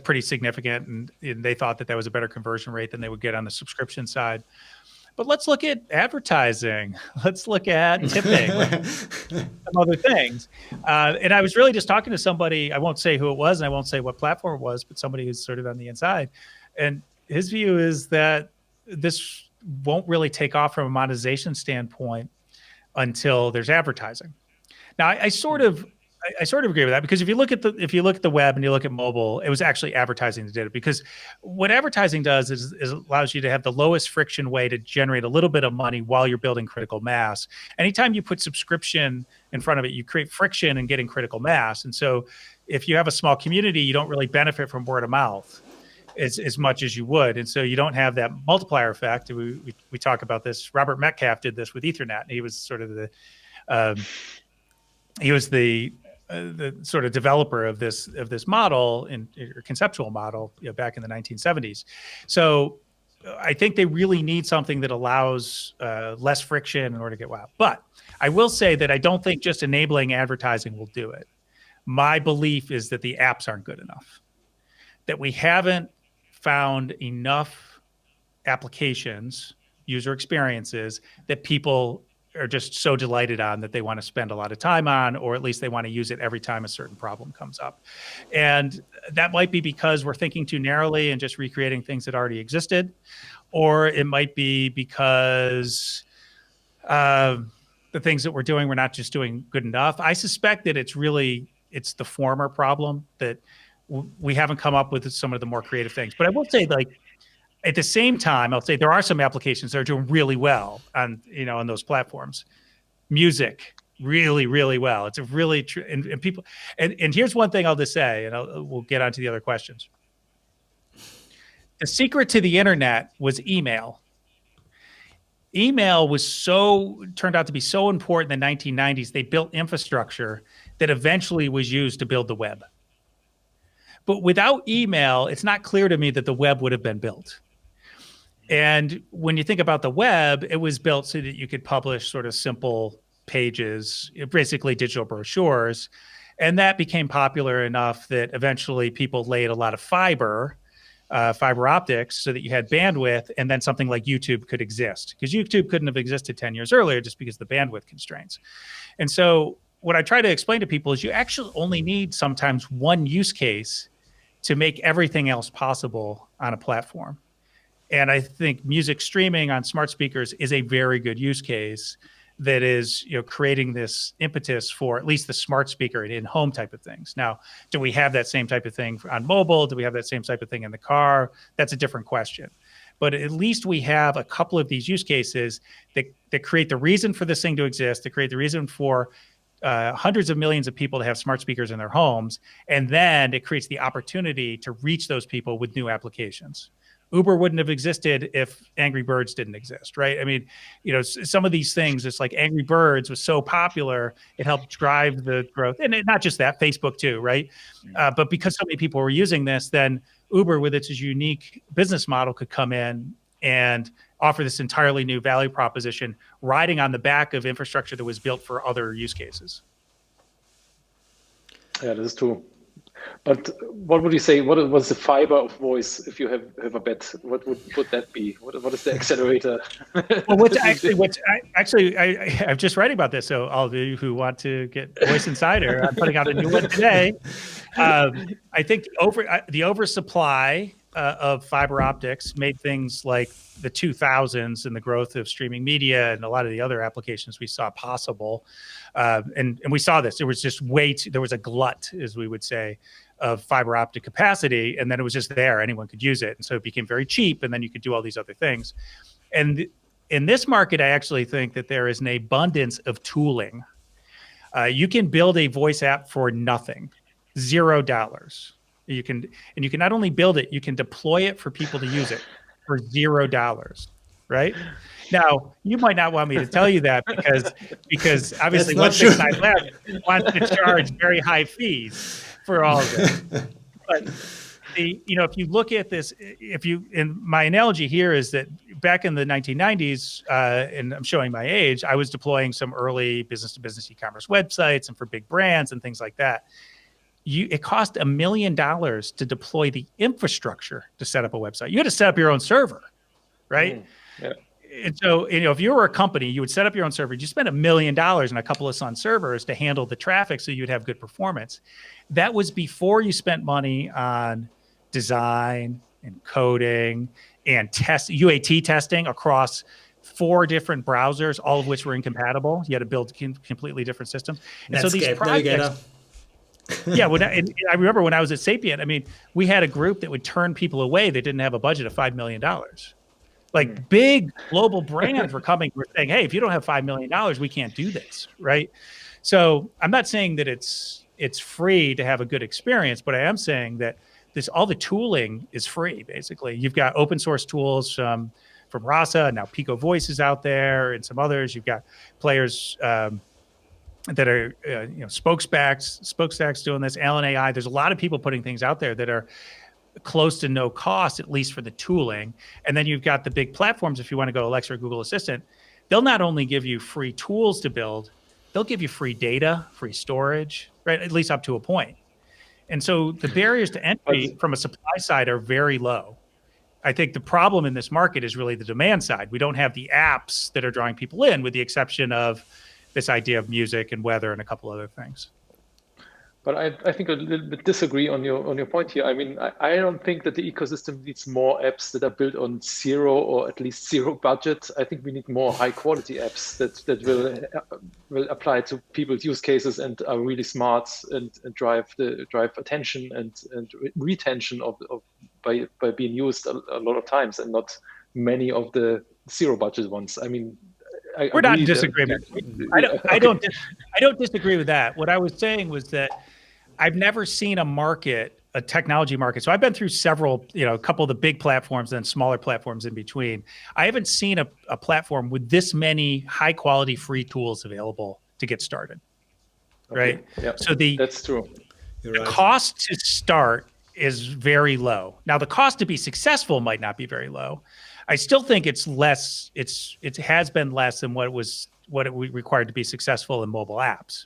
S4: pretty significant. And they thought that was a better conversion rate than they would get on the subscription side. But let's look at advertising. Let's look at tipping, some other things. And I was really just talking to somebody. I won't say who it was, and I won't say what platform it was, but somebody who's sort of on the inside. And his view is that this won't really take off from a monetization standpoint until there's advertising. Now, I sort of agree with that, because if you look at the web and you look at mobile, it was actually advertising that did it. Because what advertising does is allows you to have the lowest friction way to generate a little bit of money while you're building critical mass. Anytime you put subscription in front of it, you create friction in getting critical mass. And so if you have a small community, you don't really benefit from word of mouth as much as you would. And so you don't have that multiplier effect. We talk about this. Robert Metcalfe did this with Ethernet. He was sort of the sort of developer of this model or conceptual model back in the 1970s. So I think they really need something that allows less friction in order to get wow. But I will say that I don't think just enabling advertising will do it. My belief is that the apps aren't good enough, that we haven't found enough applications, user experiences that people are just so delighted on that they want to spend a lot of time on, or at least they want to use it every time a certain problem comes up. And that might be because we're thinking too narrowly and just recreating things that already existed, or it might be because the things that we're doing, we're not just doing good enough. I suspect that it's the former problem, that we haven't come up with some of the more creative things. But I will say, like, at the same time, I'll say there are some applications that are doing really well on, on those platforms. Music, really, really well. It's a really and people, and here's one thing I'll just say, and we'll get on to the other questions. The secret to the internet was email. Email turned out to be so important in the 1990s. They built infrastructure that eventually was used to build the web. But without email, it's not clear to me that the web would have been built. And when you think about the web, it was built so that you could publish sort of simple pages, basically digital brochures. And that became popular enough that eventually people laid a lot of fiber optics so that you had bandwidth, and then something like YouTube could exist. Because YouTube couldn't have existed 10 years earlier just because of the bandwidth constraints. And so what I try to explain to people is you actually only need sometimes one use case to make everything else possible on a platform. And I think music streaming on smart speakers is a very good use case that is, creating this impetus for at least the smart speaker and in-home type of things. Now, do we have that same type of thing on mobile? Do we have that same type of thing in the car? That's a different question. But at least we have a couple of these use cases that create the reason for this thing to exist, that create the reason for hundreds of millions of people to have smart speakers in their homes. And then it creates the opportunity to reach those people with new applications. Uber wouldn't have existed if Angry Birds didn't exist, right? I mean, some of these things, it's like Angry Birds was so popular, it helped drive the growth. And not just that, Facebook too, right? But because so many people were using this, then Uber with its unique business model could come in and offer this entirely new value proposition riding on the back of infrastructure that was built for other use cases.
S3: Yeah, that is true. But what would you say? What was the fiber of voice? If you have a bet, what would that be? What is the accelerator?
S4: Well, I'm just writing about this. So all of you who want to get Voice Insider, I'm putting out a new one today. I think the oversupply of fiber optics made things like the 2000s and the growth of streaming media and a lot of the other applications we saw possible. And we saw this. There was just there was a glut, as we would say, of fiber optic capacity, and then it was just there. Anyone could use it. And so it became very cheap, and then you could do all these other things. And in this market, I actually think that there is an abundance of tooling. You can build a voice app for nothing, $0. You can not only build it, you can deploy it for people to use it for $0, right? Now, you might not want me to tell you that because obviously 169 Labs wants to charge very high fees for all of it. But if you look at this, and my analogy here is that back in the 1990s, and I'm showing my age, I was deploying some early business-to-business e-commerce websites and for big brands and things like that. It cost $1 million to deploy the infrastructure to set up a website. You had to set up your own server, right?
S3: Yeah.
S4: And so, if you were a company, you would set up your own server. You spend $1 million on a couple of Sun servers to handle the traffic so you'd have good performance. That was before you spent money on design and coding and UAT testing across 4 different browsers, all of which were incompatible. You had to build completely different systems. And so these projects... Yeah, I remember when I was at Sapient, I mean, we had a group that would turn people away that didn't have a budget of $5 million. Like big global brands were saying, hey, if you don't have $5 million, we can't do this, right? So I'm not saying that it's free to have a good experience, but I am saying that all the tooling is free, basically. You've got open source tools from Rasa, now Pico Voice is out there, and some others. You've got players that are, Spokestack's doing this, Allen AI. There's a lot of people putting things out there that are close to no cost, at least for the tooling. And then you've got the big platforms. If you want to go Alexa or Google Assistant, they'll not only give you free tools to build, they'll give you free data, free storage, right? At least up to a point. And so the barriers to entry from a supply side are very low. I think the problem in this market is really the demand side. We don't have the apps that are drawing people in, with the exception of this idea of music and weather and a couple other things.
S3: But I think I a little bit disagree on your point here. I mean, I don't think that the ecosystem needs more apps that are built on zero or at least zero budget. I think we need more high quality apps that will apply to people's use cases and are really smart and drive attention and retention of by being used a lot of times, and not many of the zero budget ones. I mean,
S4: we're not in disagreement. I don't disagree with that. What I was saying was that I've never seen a technology market. So I've been through several, a couple of the big platforms and smaller platforms in between. I haven't seen a platform with this many high quality free tools available to get started. Okay. Right.
S3: Yep.
S4: So
S3: that's true.
S4: The cost to start is very low. Now the cost to be successful might not be very low. I still think it's less. It has been less than what it required to be successful in mobile apps,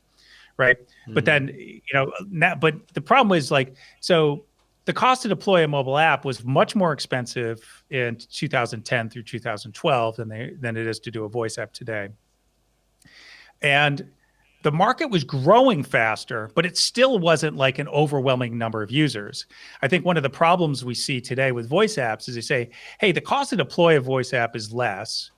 S4: right? Mm-hmm. But then but the problem is so the cost to deploy a mobile app was much more expensive in 2010 through 2012 than it is to do a voice app today, and the market was growing faster, but it still wasn't like an overwhelming number of users. I think one of the problems we see today with voice apps is they say, hey, the cost to deploy a voice app is less.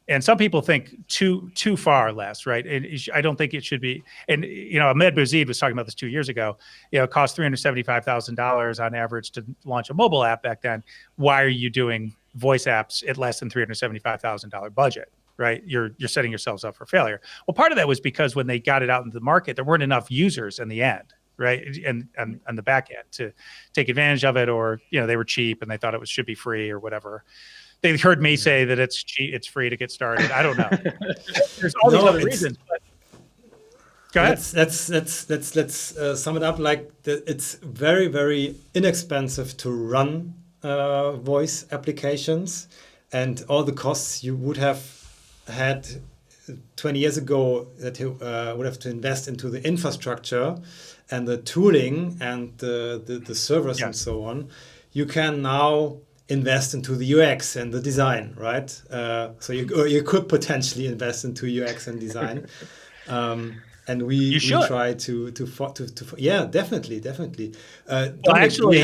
S4: And some people think too far less, right? And I don't think it should be. And, Ahmed Bouzid was talking about this 2 years ago. It cost $375,000 on average to launch a mobile app back then. Why are you doing voice apps at less than $375,000 budget? Right, you're setting yourselves up for failure. Well, part of that was because when they got it out into the market, there weren't enough users in the end, right, and on the back end to take advantage of it, or they were cheap and they thought should be free or whatever. They heard me say that it's cheap, it's free to get started. I don't know. There's all these other reasons. But go ahead.
S2: Let's sum it up like it's very, very inexpensive to run voice applications, and all the costs you would have had 20 years ago that you would have to invest into the infrastructure and the tooling and the servers and so on, you can now invest into the UX and the design, right? So you could potentially invest into UX and design, and we try to yeah, definitely.
S4: Well, actually,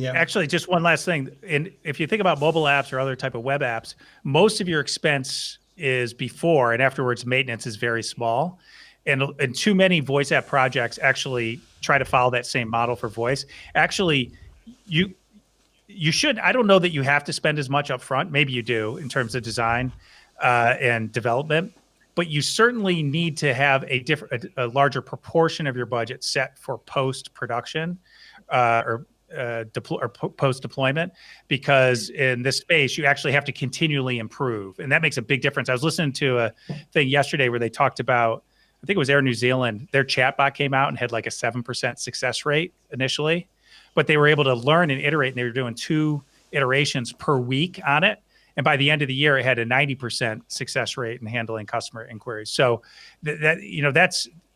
S4: Actually, just one last thing. And if you think about mobile apps or other type of web apps, most of your expense is before, and afterwards maintenance is very small. And too many voice app projects actually try to follow that same model for voice. Actually, you should, I don't know that you have to spend as much up front. Maybe you do in terms of design and development, but you certainly need to have a larger proportion of your budget set for post-production or post-deployment, because in this space, you actually have to continually improve. And that makes a big difference. I was listening to a thing yesterday where they talked about, I think it was Air New Zealand, their chatbot came out and had like a 7% success rate initially, but they were able to learn and iterate, and they were doing 2 iterations per week on it. And by the end of the year, it had a 90% success rate in handling customer inquiries. So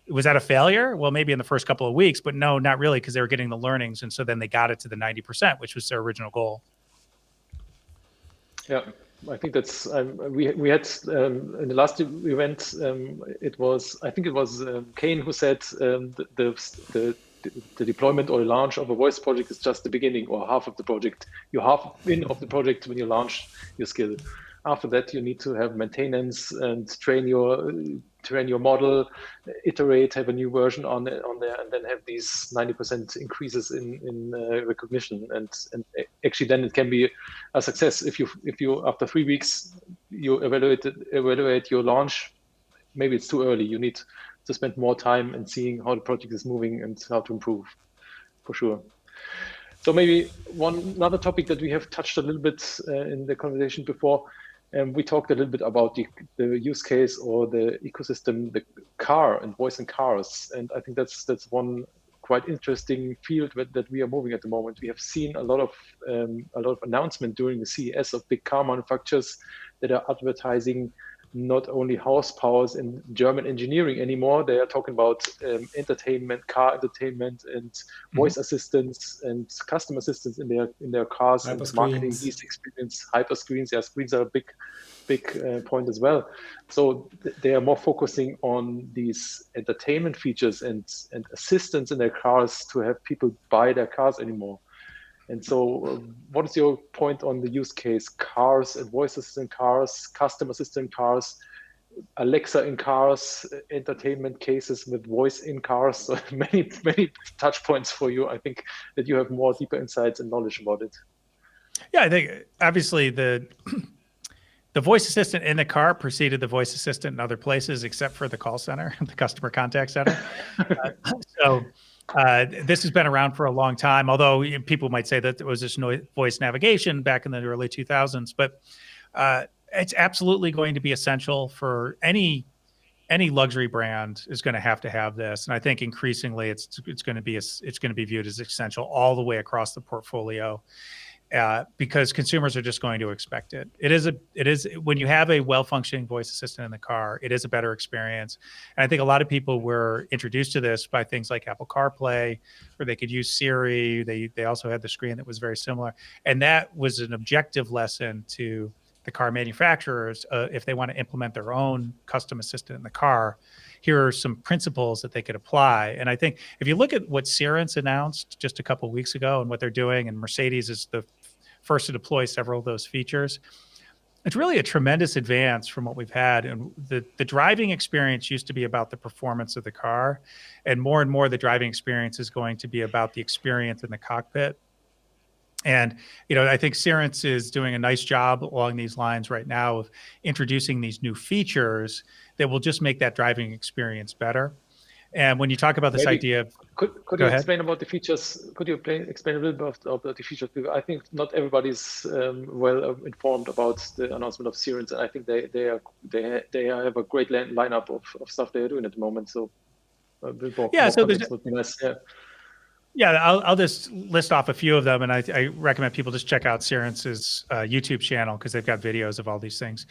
S4: was that a failure? Well, maybe in the first couple of weeks, but no, not really, because they were getting the learnings. And so then they got it to the 90%, which was their original goal. Yeah,
S3: I think that's, we had in the last event, it was Kane who said the deployment or launch of a voice project is just the beginning or half of the project. You're half in of the project when you launch your skill. After that, you need to have maintenance and train your model, iterate, have a new version on there, and then have these 90% increases in recognition. And actually, then it can be a success if you after 3 weeks you evaluate your launch. Maybe it's too early. You need to spend more time and seeing how the project is moving and how to improve, for sure. So maybe another topic that we have touched a little bit in the conversation before. We talked a little bit about the use case or the ecosystem, the car and voice in cars. And I think that's one quite interesting field that we are moving at the moment. We have seen a lot of announcement during the CES of big car manufacturers that are advertising not only horsepowers in German engineering anymore. They are talking about entertainment, car entertainment, and voice assistants and custom assistants in their cars, and marketing these experience. Hyper screens, yeah, screens are a big point as well. So they are more focusing on these entertainment features and assistance in their cars to have people buy their cars anymore. And so what is your point on the use case? Cars and voice assistant cars, custom assistant cars, Alexa in cars, entertainment cases with voice in cars. So many touch points for you. I think that you have more deeper insights and knowledge about it.
S4: Yeah, I think obviously the voice assistant in the car preceded the voice assistant in other places, except for the call center, the customer contact center. This has been around for a long time, although people might say that there was this voice navigation back in the early 2000s, but it's absolutely going to be essential for any luxury brand is going to have this. And I think increasingly it's going to be viewed as essential all the way across the portfolio. Because consumers are just going to expect it. It is when you have a well-functioning voice assistant in the car, it is a better experience. And I think a lot of people were introduced to this by things like Apple CarPlay, where they could use Siri. They also had the screen that was very similar, and that was an objective lesson to the car manufacturers. If they want to implement their own custom assistant in the car, here are some principles that they could apply. And I think if you look at what Cerence announced just a couple of weeks ago and what they're doing, and Mercedes is the first to deploy several of those features, it's really a tremendous advance from what we've had. And the driving experience used to be about the performance of the car, and more the driving experience is going to be about the experience in the cockpit. And, I think Cerence is doing a nice job along these lines right now of introducing these new features that will just make that driving experience better. And when you talk about this idea of...
S3: Could you explain about the features? Could you explain a little bit about the features? Because I think not everybody's well informed about the announcement of Cerence. And I think they have a great lineup of stuff they are doing at the moment. So a bit more context would be nice.
S4: Yeah, I'll just list off a few of them, and I recommend people just check out Cerence's YouTube channel because they've got videos of all these things.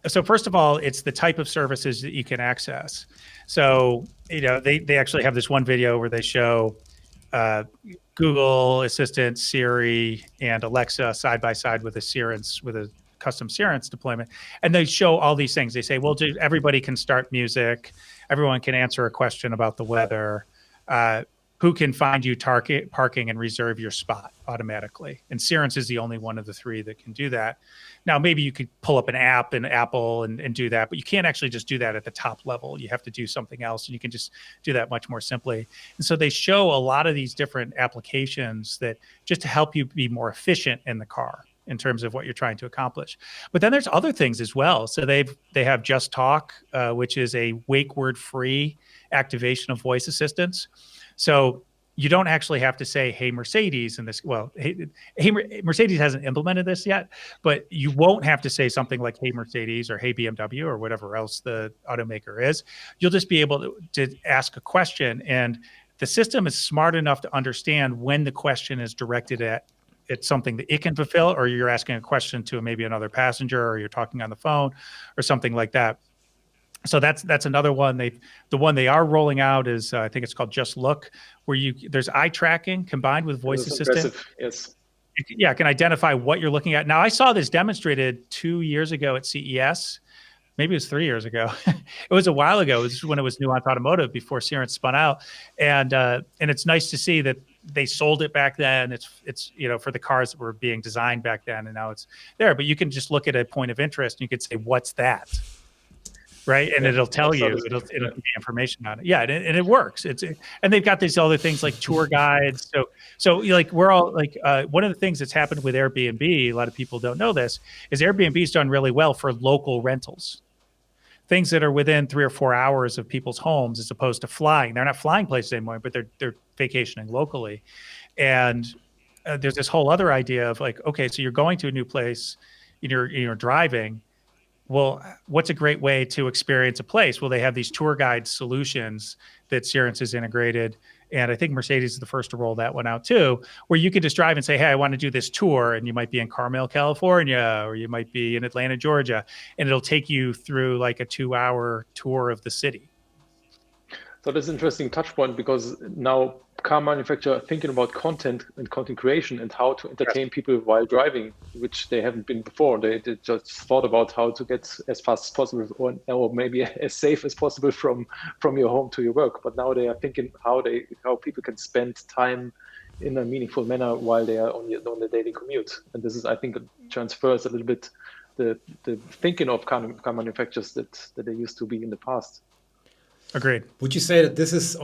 S4: So first of all, it's the type of services that you can access. So they actually have this one video where they show Google Assistant, Siri, and Alexa side by side with a custom Cerence deployment, and they show all these things. They say, well, everybody can start music, everyone can answer a question about the weather. Who can find you parking and reserve your spot automatically. And Cerence is the only one of the three that can do that. Now, maybe you could pull up an app in Apple and do that, but you can't actually just do that at the top level. You have to do something else, and you can just do that much more simply. And so they show a lot of these different applications that just to help you be more efficient in the car in terms of what you're trying to accomplish. But then there's other things as well. So they have Just Talk, which is a wake word-free activation of voice assistants. So you don't actually have to say, hey, Mercedes, in this. Well, hey, Mercedes hasn't implemented this yet, but you won't have to say something like, hey, Mercedes, or hey, BMW, or whatever else the automaker is. You'll just be able to ask a question, and the system is smart enough to understand when the question is directed at something that it can fulfill, or you're asking a question to maybe another passenger, or you're talking on the phone, or something like that. So that's another one. The one they are rolling out is I think it's called Just Look, where there's eye tracking combined with voice assistant.
S3: Yes.
S4: Yeah, it can identify what you're looking at. Now, I saw this demonstrated 2 years ago at CES. Maybe it was 3 years ago. It was a while ago. It was when it was Nuance Automotive before Cerence spun out, and it's nice to see that they sold it back then. It's for the cars that were being designed back then, and now it's there. But you can just look at a point of interest, and you could say, "What's that?" Right, and it'll tell you. It'll give you information on it. Yeah, and it works. And they've got these other things like tour guides. So like we're all like one of the things that's happened with Airbnb. A lot of people don't know this is Airbnb's done really well for local rentals. Things that are within 3 or 4 hours of people's homes, as opposed to flying. They're not flying places anymore, but they're vacationing locally. And there's this whole other idea of like, okay, so you're going to a new place, you're driving. Well, what's a great way to experience a place? Well, they have these tour guide solutions that Cerence has integrated, And I think Mercedes is the first to roll that one out too, where you can just drive and say, hey, I want to do this tour. And you might be in Carmel, California, or you might be in Atlanta, Georgia, and it'll take you through like a 2-hour tour of the city.
S3: So that's an interesting touch point, because now car manufacturers are thinking about content and content creation and how to entertain people while driving, which they haven't been before. They just thought about how to get as fast as possible, or maybe as safe as possible from your home to your work. But now they are thinking how people can spend time in a meaningful manner while they are on the daily commute. And this is, I think, transfers a little bit the thinking of car manufacturers that they used to be in the past.
S2: Agreed. Would you say that this is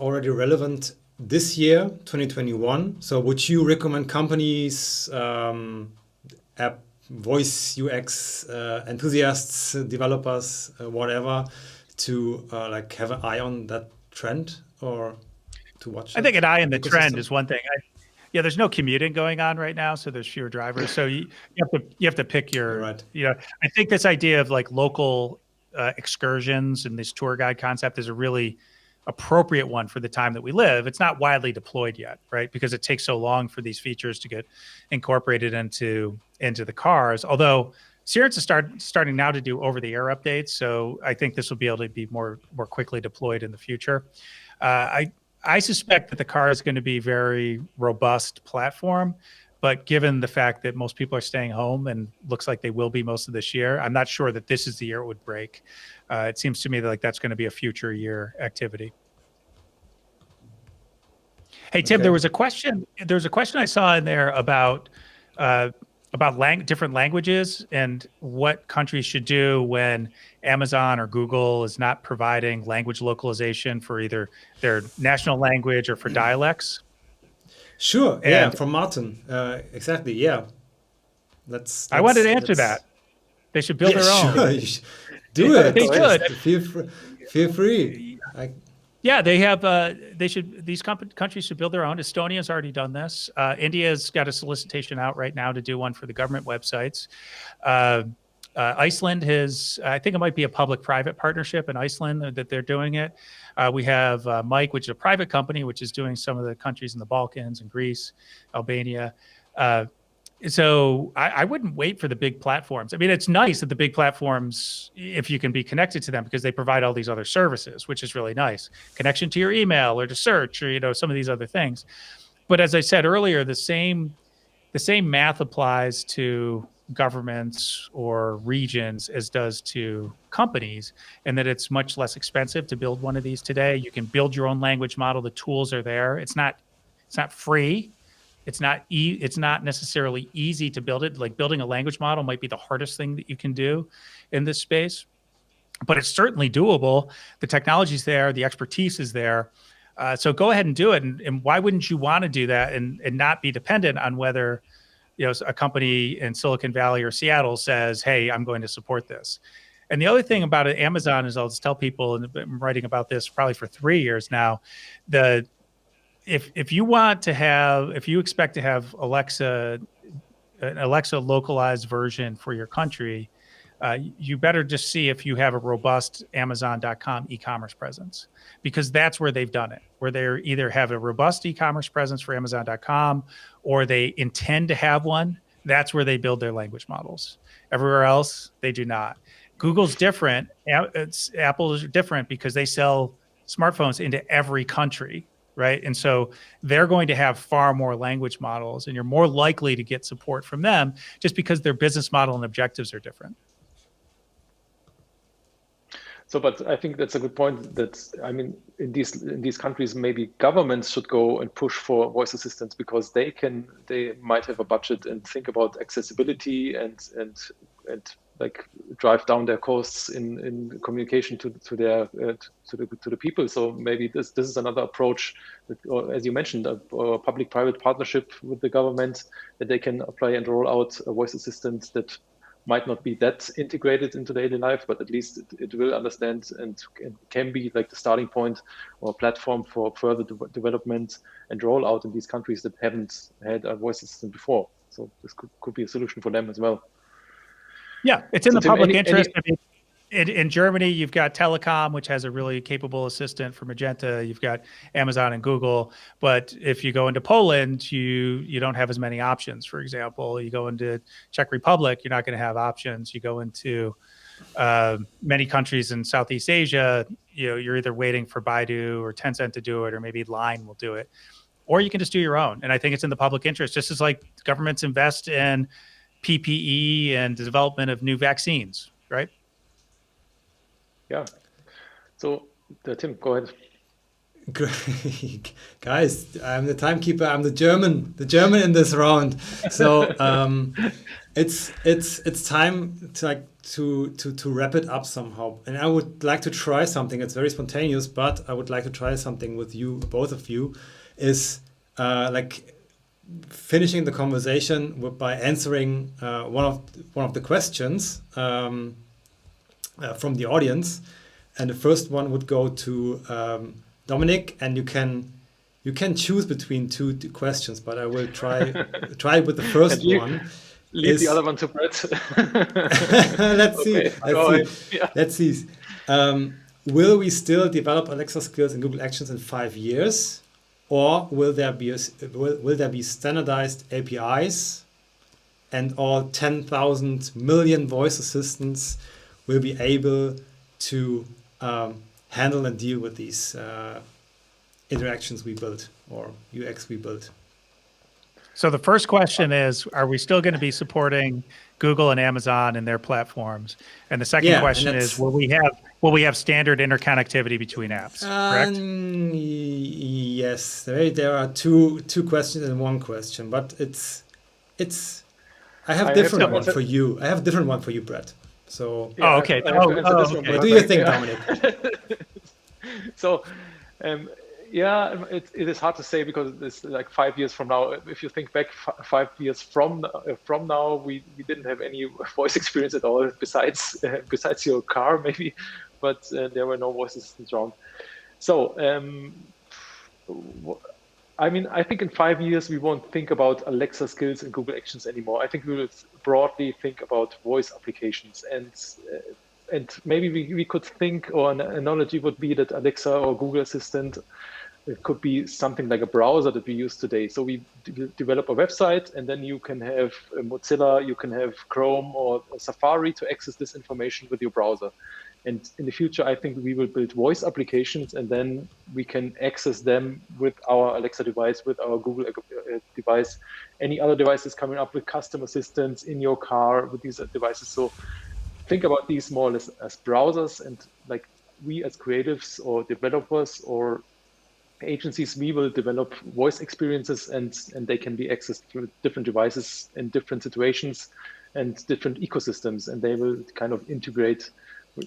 S2: already relevant this year, 2021? So would you recommend companies, app, voice UX enthusiasts, developers, whatever, to like have an eye on that trend or to watch?
S4: I think an eye on the trend is one thing. There's no commuting going on right now, so there's fewer drivers. So you have to pick your. Right. I think this idea of like local excursions and this tour guide concept is a really appropriate one for the time that we live. It's not widely deployed yet, right? Because it takes so long for these features to get incorporated into the cars. Although Sirius is starting now to do over-the-air updates, so I think this will be able to be more quickly deployed in the future. I suspect that the car is going to be a very robust platform, but given the fact that most people are staying home and looks like they will be most of this year, I'm not sure that this is the year it would break. It seems to me that that's going to be a future year activity. Hey, Tim, there was a question I saw in there about different languages and what countries should do when Amazon or Google is not providing language localization for either their national language or for dialects.
S2: Sure. Yeah, from Martin. Exactly. Yeah.
S4: I wanted to answer that. They should build their own.
S2: Sure. Do it.
S4: They should.
S2: Feel free.
S4: They have. These countries should build their own. Estonia's already done this. India's got a solicitation out right now to do one for the government websites. Iceland has. I think it might be a public-private partnership in Iceland that they're doing it. We have Mike, which is a private company, which is doing some of the countries in the Balkans and Greece, Albania. So I wouldn't wait for the big platforms. I mean, it's nice that the big platforms, if you can be connected to them, because they provide all these other services, which is really nice. Connection to your email or to search or, some of these other things. But as I said earlier, the same math applies to governments or regions as does to companies, and that it's much less expensive to build one of these today. You can build your own language model. The tools are there. It's not free. It's not necessarily easy to build it. Like building a language model might be the hardest thing that you can do in this space, but it's certainly doable. The technology's there, the expertise is there. So go ahead and do it. And why wouldn't you want to do that and not be dependent on whether a company in Silicon Valley or Seattle says, hey, I'm going to support this. And the other thing about it, Amazon, is I'll just tell people, and I'm writing about this probably for 3 years now, if you expect to have an Alexa localized version for your country, you better just see if you have a robust Amazon.com e-commerce presence, because that's where they've done it, where they either have a robust e-commerce presence for Amazon.com or they intend to have one. That's where they build their language models. Everywhere else, they do not. Google's different. Apple is different because they sell smartphones into every country, right? And so they're going to have far more language models, and you're more likely to get support from them just because their business model and objectives are different.
S3: So, but I think that's a good point. In these countries, maybe governments should go and push for voice assistants, because they might have a budget and think about accessibility and like drive down their costs in communication to the people. So maybe this is another approach that, or as you mentioned, a public-private partnership with the government, that they can apply and roll out a voice assistant that might not be that integrated into daily life, but at least it will understand and can be like the starting point or platform for further development and rollout in these countries that haven't had a voice assistant before. So this could be a solution for them as well.
S4: Yeah, it's in the public interest. in Germany, you've got Telecom, which has a really capable assistant for Magenta. You've got Amazon and Google. But if you go into Poland, you don't have as many options. For example, you go into Czech Republic, you're not going to have options. You go into many countries in Southeast Asia, you're either waiting for Baidu or Tencent to do it, or maybe Line will do it, or you can just do your own. And I think it's in the public interest, just as like governments invest in PPE and the development of new vaccines, right?
S3: Yeah. So, Tim, go ahead.
S2: Great. Guys, I'm the timekeeper. I'm the German in this round. So it's time to wrap it up somehow. And I would like to try something. It's very spontaneous, but I would like to try something with you, both of you, is finishing the conversation by answering one of the questions from the audience. And the first one would go to Dominik, and you can choose between two questions, but I will try with the first one.
S3: Leave the other one to Bret.
S2: Let's see. Will we still develop Alexa skills in Google Actions in 5 years, or will there be standardized APIs, and all 10,000 million voice assistants will be able to handle and deal with these interactions we built or UX we built?
S4: So the first question is, are we still going to be supporting Google and Amazon and their platforms? And the second question is, will we have standard interconnectivity between apps? Correct?
S2: Yes, there are two questions in one question, but I have a different one for you. I have a different one for you, Bret. So.
S4: Yeah, okay.
S2: Okay. What do you think, Dominik?
S3: So. It is hard to say because it's like 5 years from now. If you think back 5 years from now, we didn't have any voice experience at all besides your car maybe, but there were no voice assistants around. So I think in 5 years we won't think about Alexa skills and Google Actions anymore. I think we will broadly think about voice applications, and maybe we could think, or an analogy would be that Alexa or Google Assistant, it could be something like a browser that we use today. So we develop a website, and then you can have Mozilla, you can have Chrome or Safari to access this information with your browser. And in the future, I think we will build voice applications, and then we can access them with our Alexa device, with our Google device, any other devices coming up with custom assistants in your car with these devices. So think about these more or less as browsers, and like we as creatives or developers or agencies, we will develop voice experiences, and they can be accessed through different devices in different situations and different ecosystems, and they will kind of integrate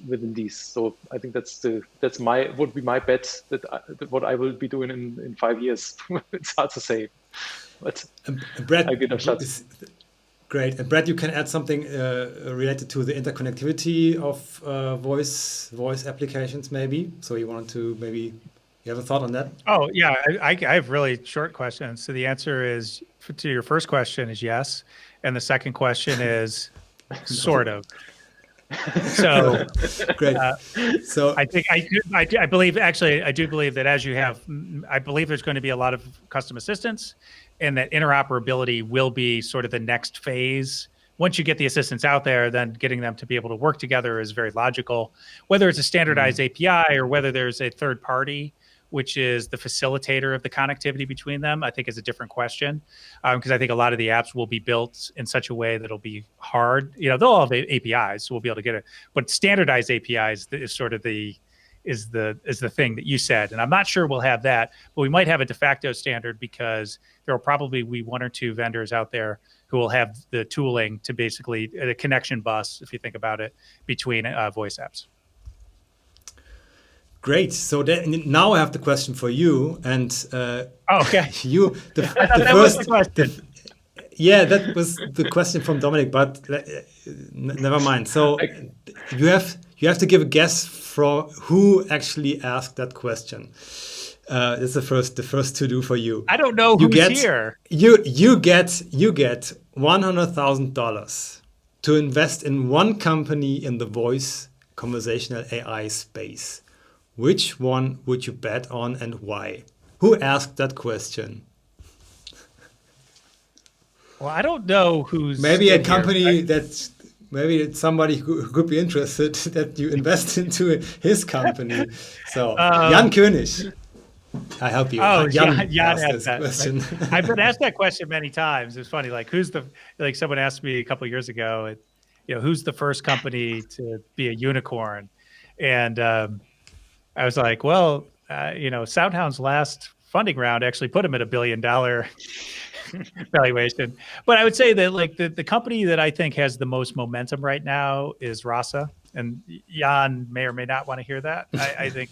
S3: within these. So I think would be my bet that what I will be doing in 5 years. It's hard to say, but
S2: Bret,
S3: I give it a shot.
S2: Great. And Bret, you can add something related to the interconnectivity of voice applications, maybe. So you want to maybe. You have a thought on that?
S4: Oh, yeah. I have really short questions. So the answer is, to your first question, is yes. And the second question is sort of. So
S2: great. So
S4: I think I believe that I believe there's going to be a lot of custom assistants, and that interoperability will be sort of the next phase. Once you get the assistants out there, then getting them to be able to work together is very logical. Whether it's a standardized API or whether there's a third party, which is the facilitator of the connectivity between them, I think is a different question. Because I think a lot of the apps will be built in such a way that it'll be hard. They'll all have APIs, so we'll be able to get it. But standardized APIs is sort of the thing that you said. And I'm not sure we'll have that, but we might have a de facto standard, because there will probably be one or two vendors out there who will have the tooling to basically a connection bus, if you think about it, between voice apps.
S2: Great. So now I have the question for you, and
S4: okay,
S2: you the first question. That was the question from Dominik, but never mind. So you have to give a guess for who actually asked that question. It's the first to do for you.
S4: I don't know who's here.
S2: You get $100,000 to invest in one company in the voice conversational AI space. Which one would you bet on and why? Who asked that question?
S4: Well, I don't know who's
S2: maybe a
S4: in here.
S2: company that's maybe it's somebody who could be interested that you invest into his company. So Jan König, I help you.
S4: Oh,
S2: Jan
S4: Jan
S2: asked
S4: asked
S2: this
S4: that.
S2: question.
S4: Right? I've been asked that question many times. It's funny, like someone asked me a couple of years ago, who's the first company to be a unicorn? And I was like, well, SoundHound's last funding round actually put him at $1 billion valuation. But I would say that like the company that I think has the most momentum right now is Rasa. And Jan may or may not want to hear that. I think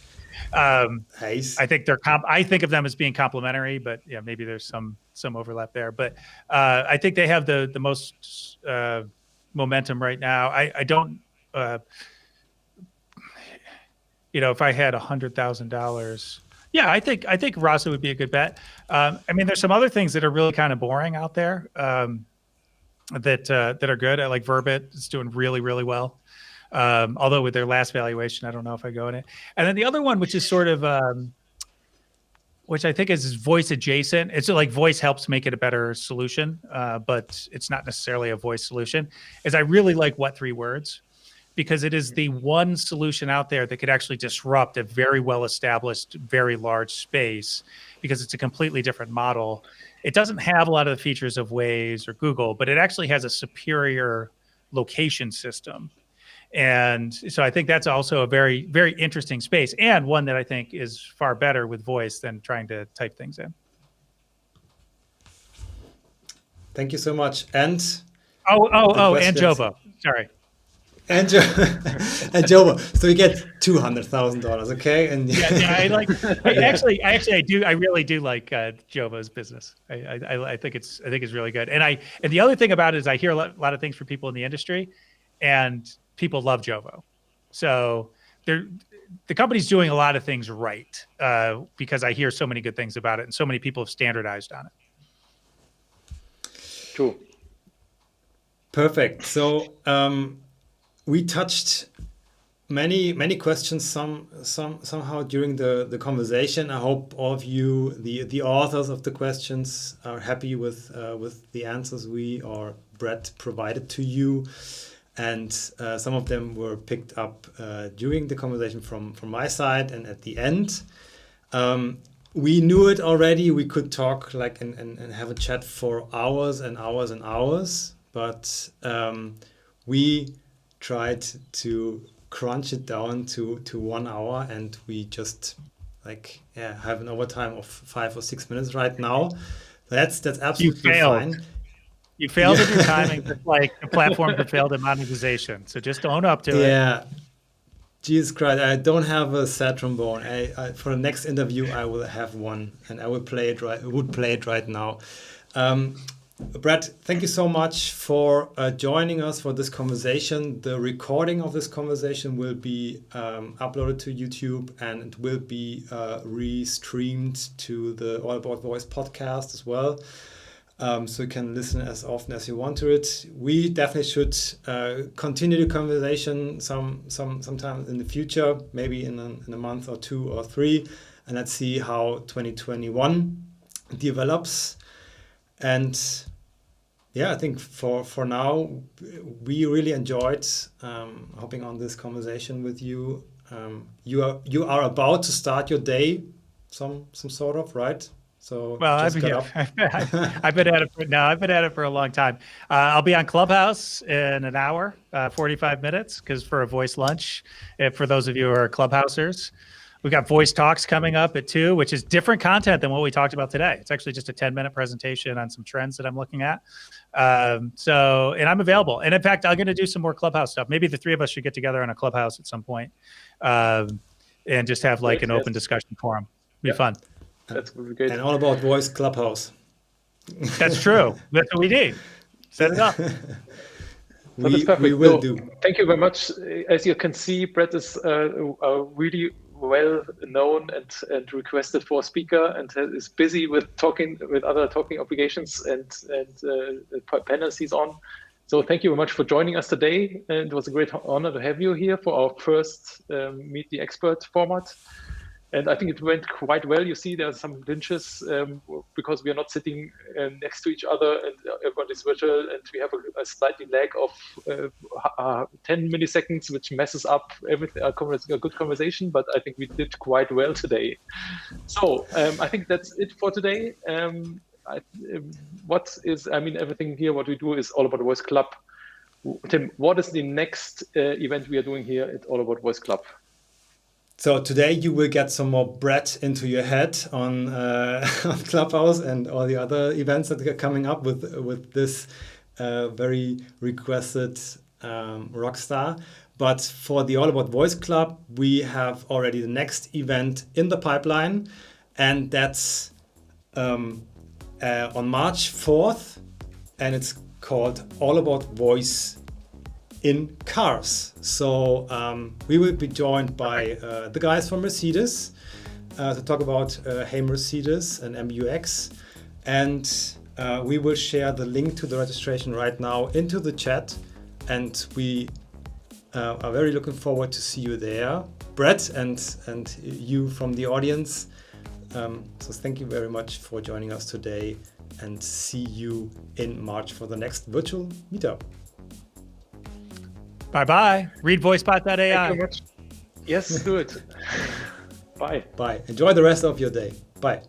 S2: Nice.
S4: I think I think of them as being complementary, but yeah, maybe there's some overlap there. But I think they have the most momentum right now. I don't if I had $100,000, yeah, I think Rasa would be a good bet. I mean, there's some other things that are really kind of boring out there that are good. I like Verbit. It's doing really, really well. Although with their last valuation, I don't know if I go in it. And then the other one, which is sort of, which I think is voice adjacent. It's like voice helps make it a better solution, but it's not necessarily a voice solution. Is I really like What 3 Words, because it is the one solution out there that could actually disrupt a very well-established, very large space, because it's a completely different model. It doesn't have a lot of the features of Waze or Google, but it actually has a superior location system. And so I think that's also a very, very interesting space, and one that I think is far better with voice than trying to type things in.
S2: Thank you so much. And
S4: and Jobo. Sorry.
S2: And Jobo. So you get $200,000, okay? And
S4: I really do like Jobo's business. I think it's really good. And the other thing about it is I hear a lot of things from people in the industry, and people love Jobo. So the company's doing a lot of things right, because I hear so many good things about it, and so many people have standardized on it.
S3: True.
S2: Perfect. So we touched many questions somehow during the conversation. I hope all of you, the authors of the questions, are happy with the answers we or Bret provided to you. And some of them were picked up during the conversation from my side and at the end. We knew it already. We could talk and have a chat for hours and hours and hours. But we tried to crunch it down to 1 hour, and we just have an overtime of 5 or 6 minutes right now. That's absolutely fine.
S4: You failed at your timing, just like the platform that failed at monetization. So just own up to it.
S2: Yeah. Jesus Christ, I don't have a sad trombone. For the next interview, I will have one, and I will play it right now. Bret, thank you so much for joining us for this conversation. The recording of this conversation will be uploaded to YouTube, and it will be re-streamed to the All About Voice podcast as well. So you can listen as often as you want to it. We definitely should continue the conversation sometime in the future, maybe in a month or 2 or 3, and let's see how 2021 develops. And yeah, I think for now we really enjoyed hopping on this conversation with you. You are about to start your day, some sort of, right? So
S4: well, I've been at it for a long time. I'll be on Clubhouse in an hour, 45 minutes, because for a voice lunch, for those of you who are Clubhousers. We've got Voice Talks coming up at 2, which is different content than what we talked about today. It's actually just a 10-minute presentation on some trends that I'm looking at. And I'm available. And in fact, I'm going to do some more Clubhouse stuff. Maybe the 3 of us should get together on a Clubhouse at some point, and just have an open discussion forum. It'd be fun.
S3: That's good.
S2: And All About Voice Clubhouse.
S4: That's true. That's what we need. Set it up.
S2: We will do.
S3: Thank you very much. As you can see, Bret is really well known and requested for a speaker, and is busy with other talking obligations and panels he's on. So thank you very much for joining us today. And it was a great honor to have you here for our first Meet the Expert format. And I think it went quite well. You see, there are some clinches because we are not sitting next to each other and everybody's virtual, and we have a slightly lag of 10 milliseconds, which messes up everything, a good conversation. But I think we did quite well today. So I think that's it for today. Everything here, what we do is All About Voice Club. Tim, what is the next event we are doing here at All About Voice Club?
S2: So today you will get some more Bret into your head on Clubhouse and all the other events that are coming up with this very requested rock star. But for the All About Voice Club, we have already the next event in the pipeline, and that's on March 4th, and it's called All About Voice in Cars. So we will be joined by the guys from Mercedes to talk about Hey Mercedes and MBUX, and we will share the link to the registration right now into the chat, and we are very looking forward to see you there, Bret, and you from the audience. So thank you very much for joining us today, and see you in March for the next virtual meetup.
S4: Bye-bye. Read voicebot.ai.
S3: Thank you very much. Yes, do it. Bye.
S2: Bye. Enjoy the rest of your day. Bye.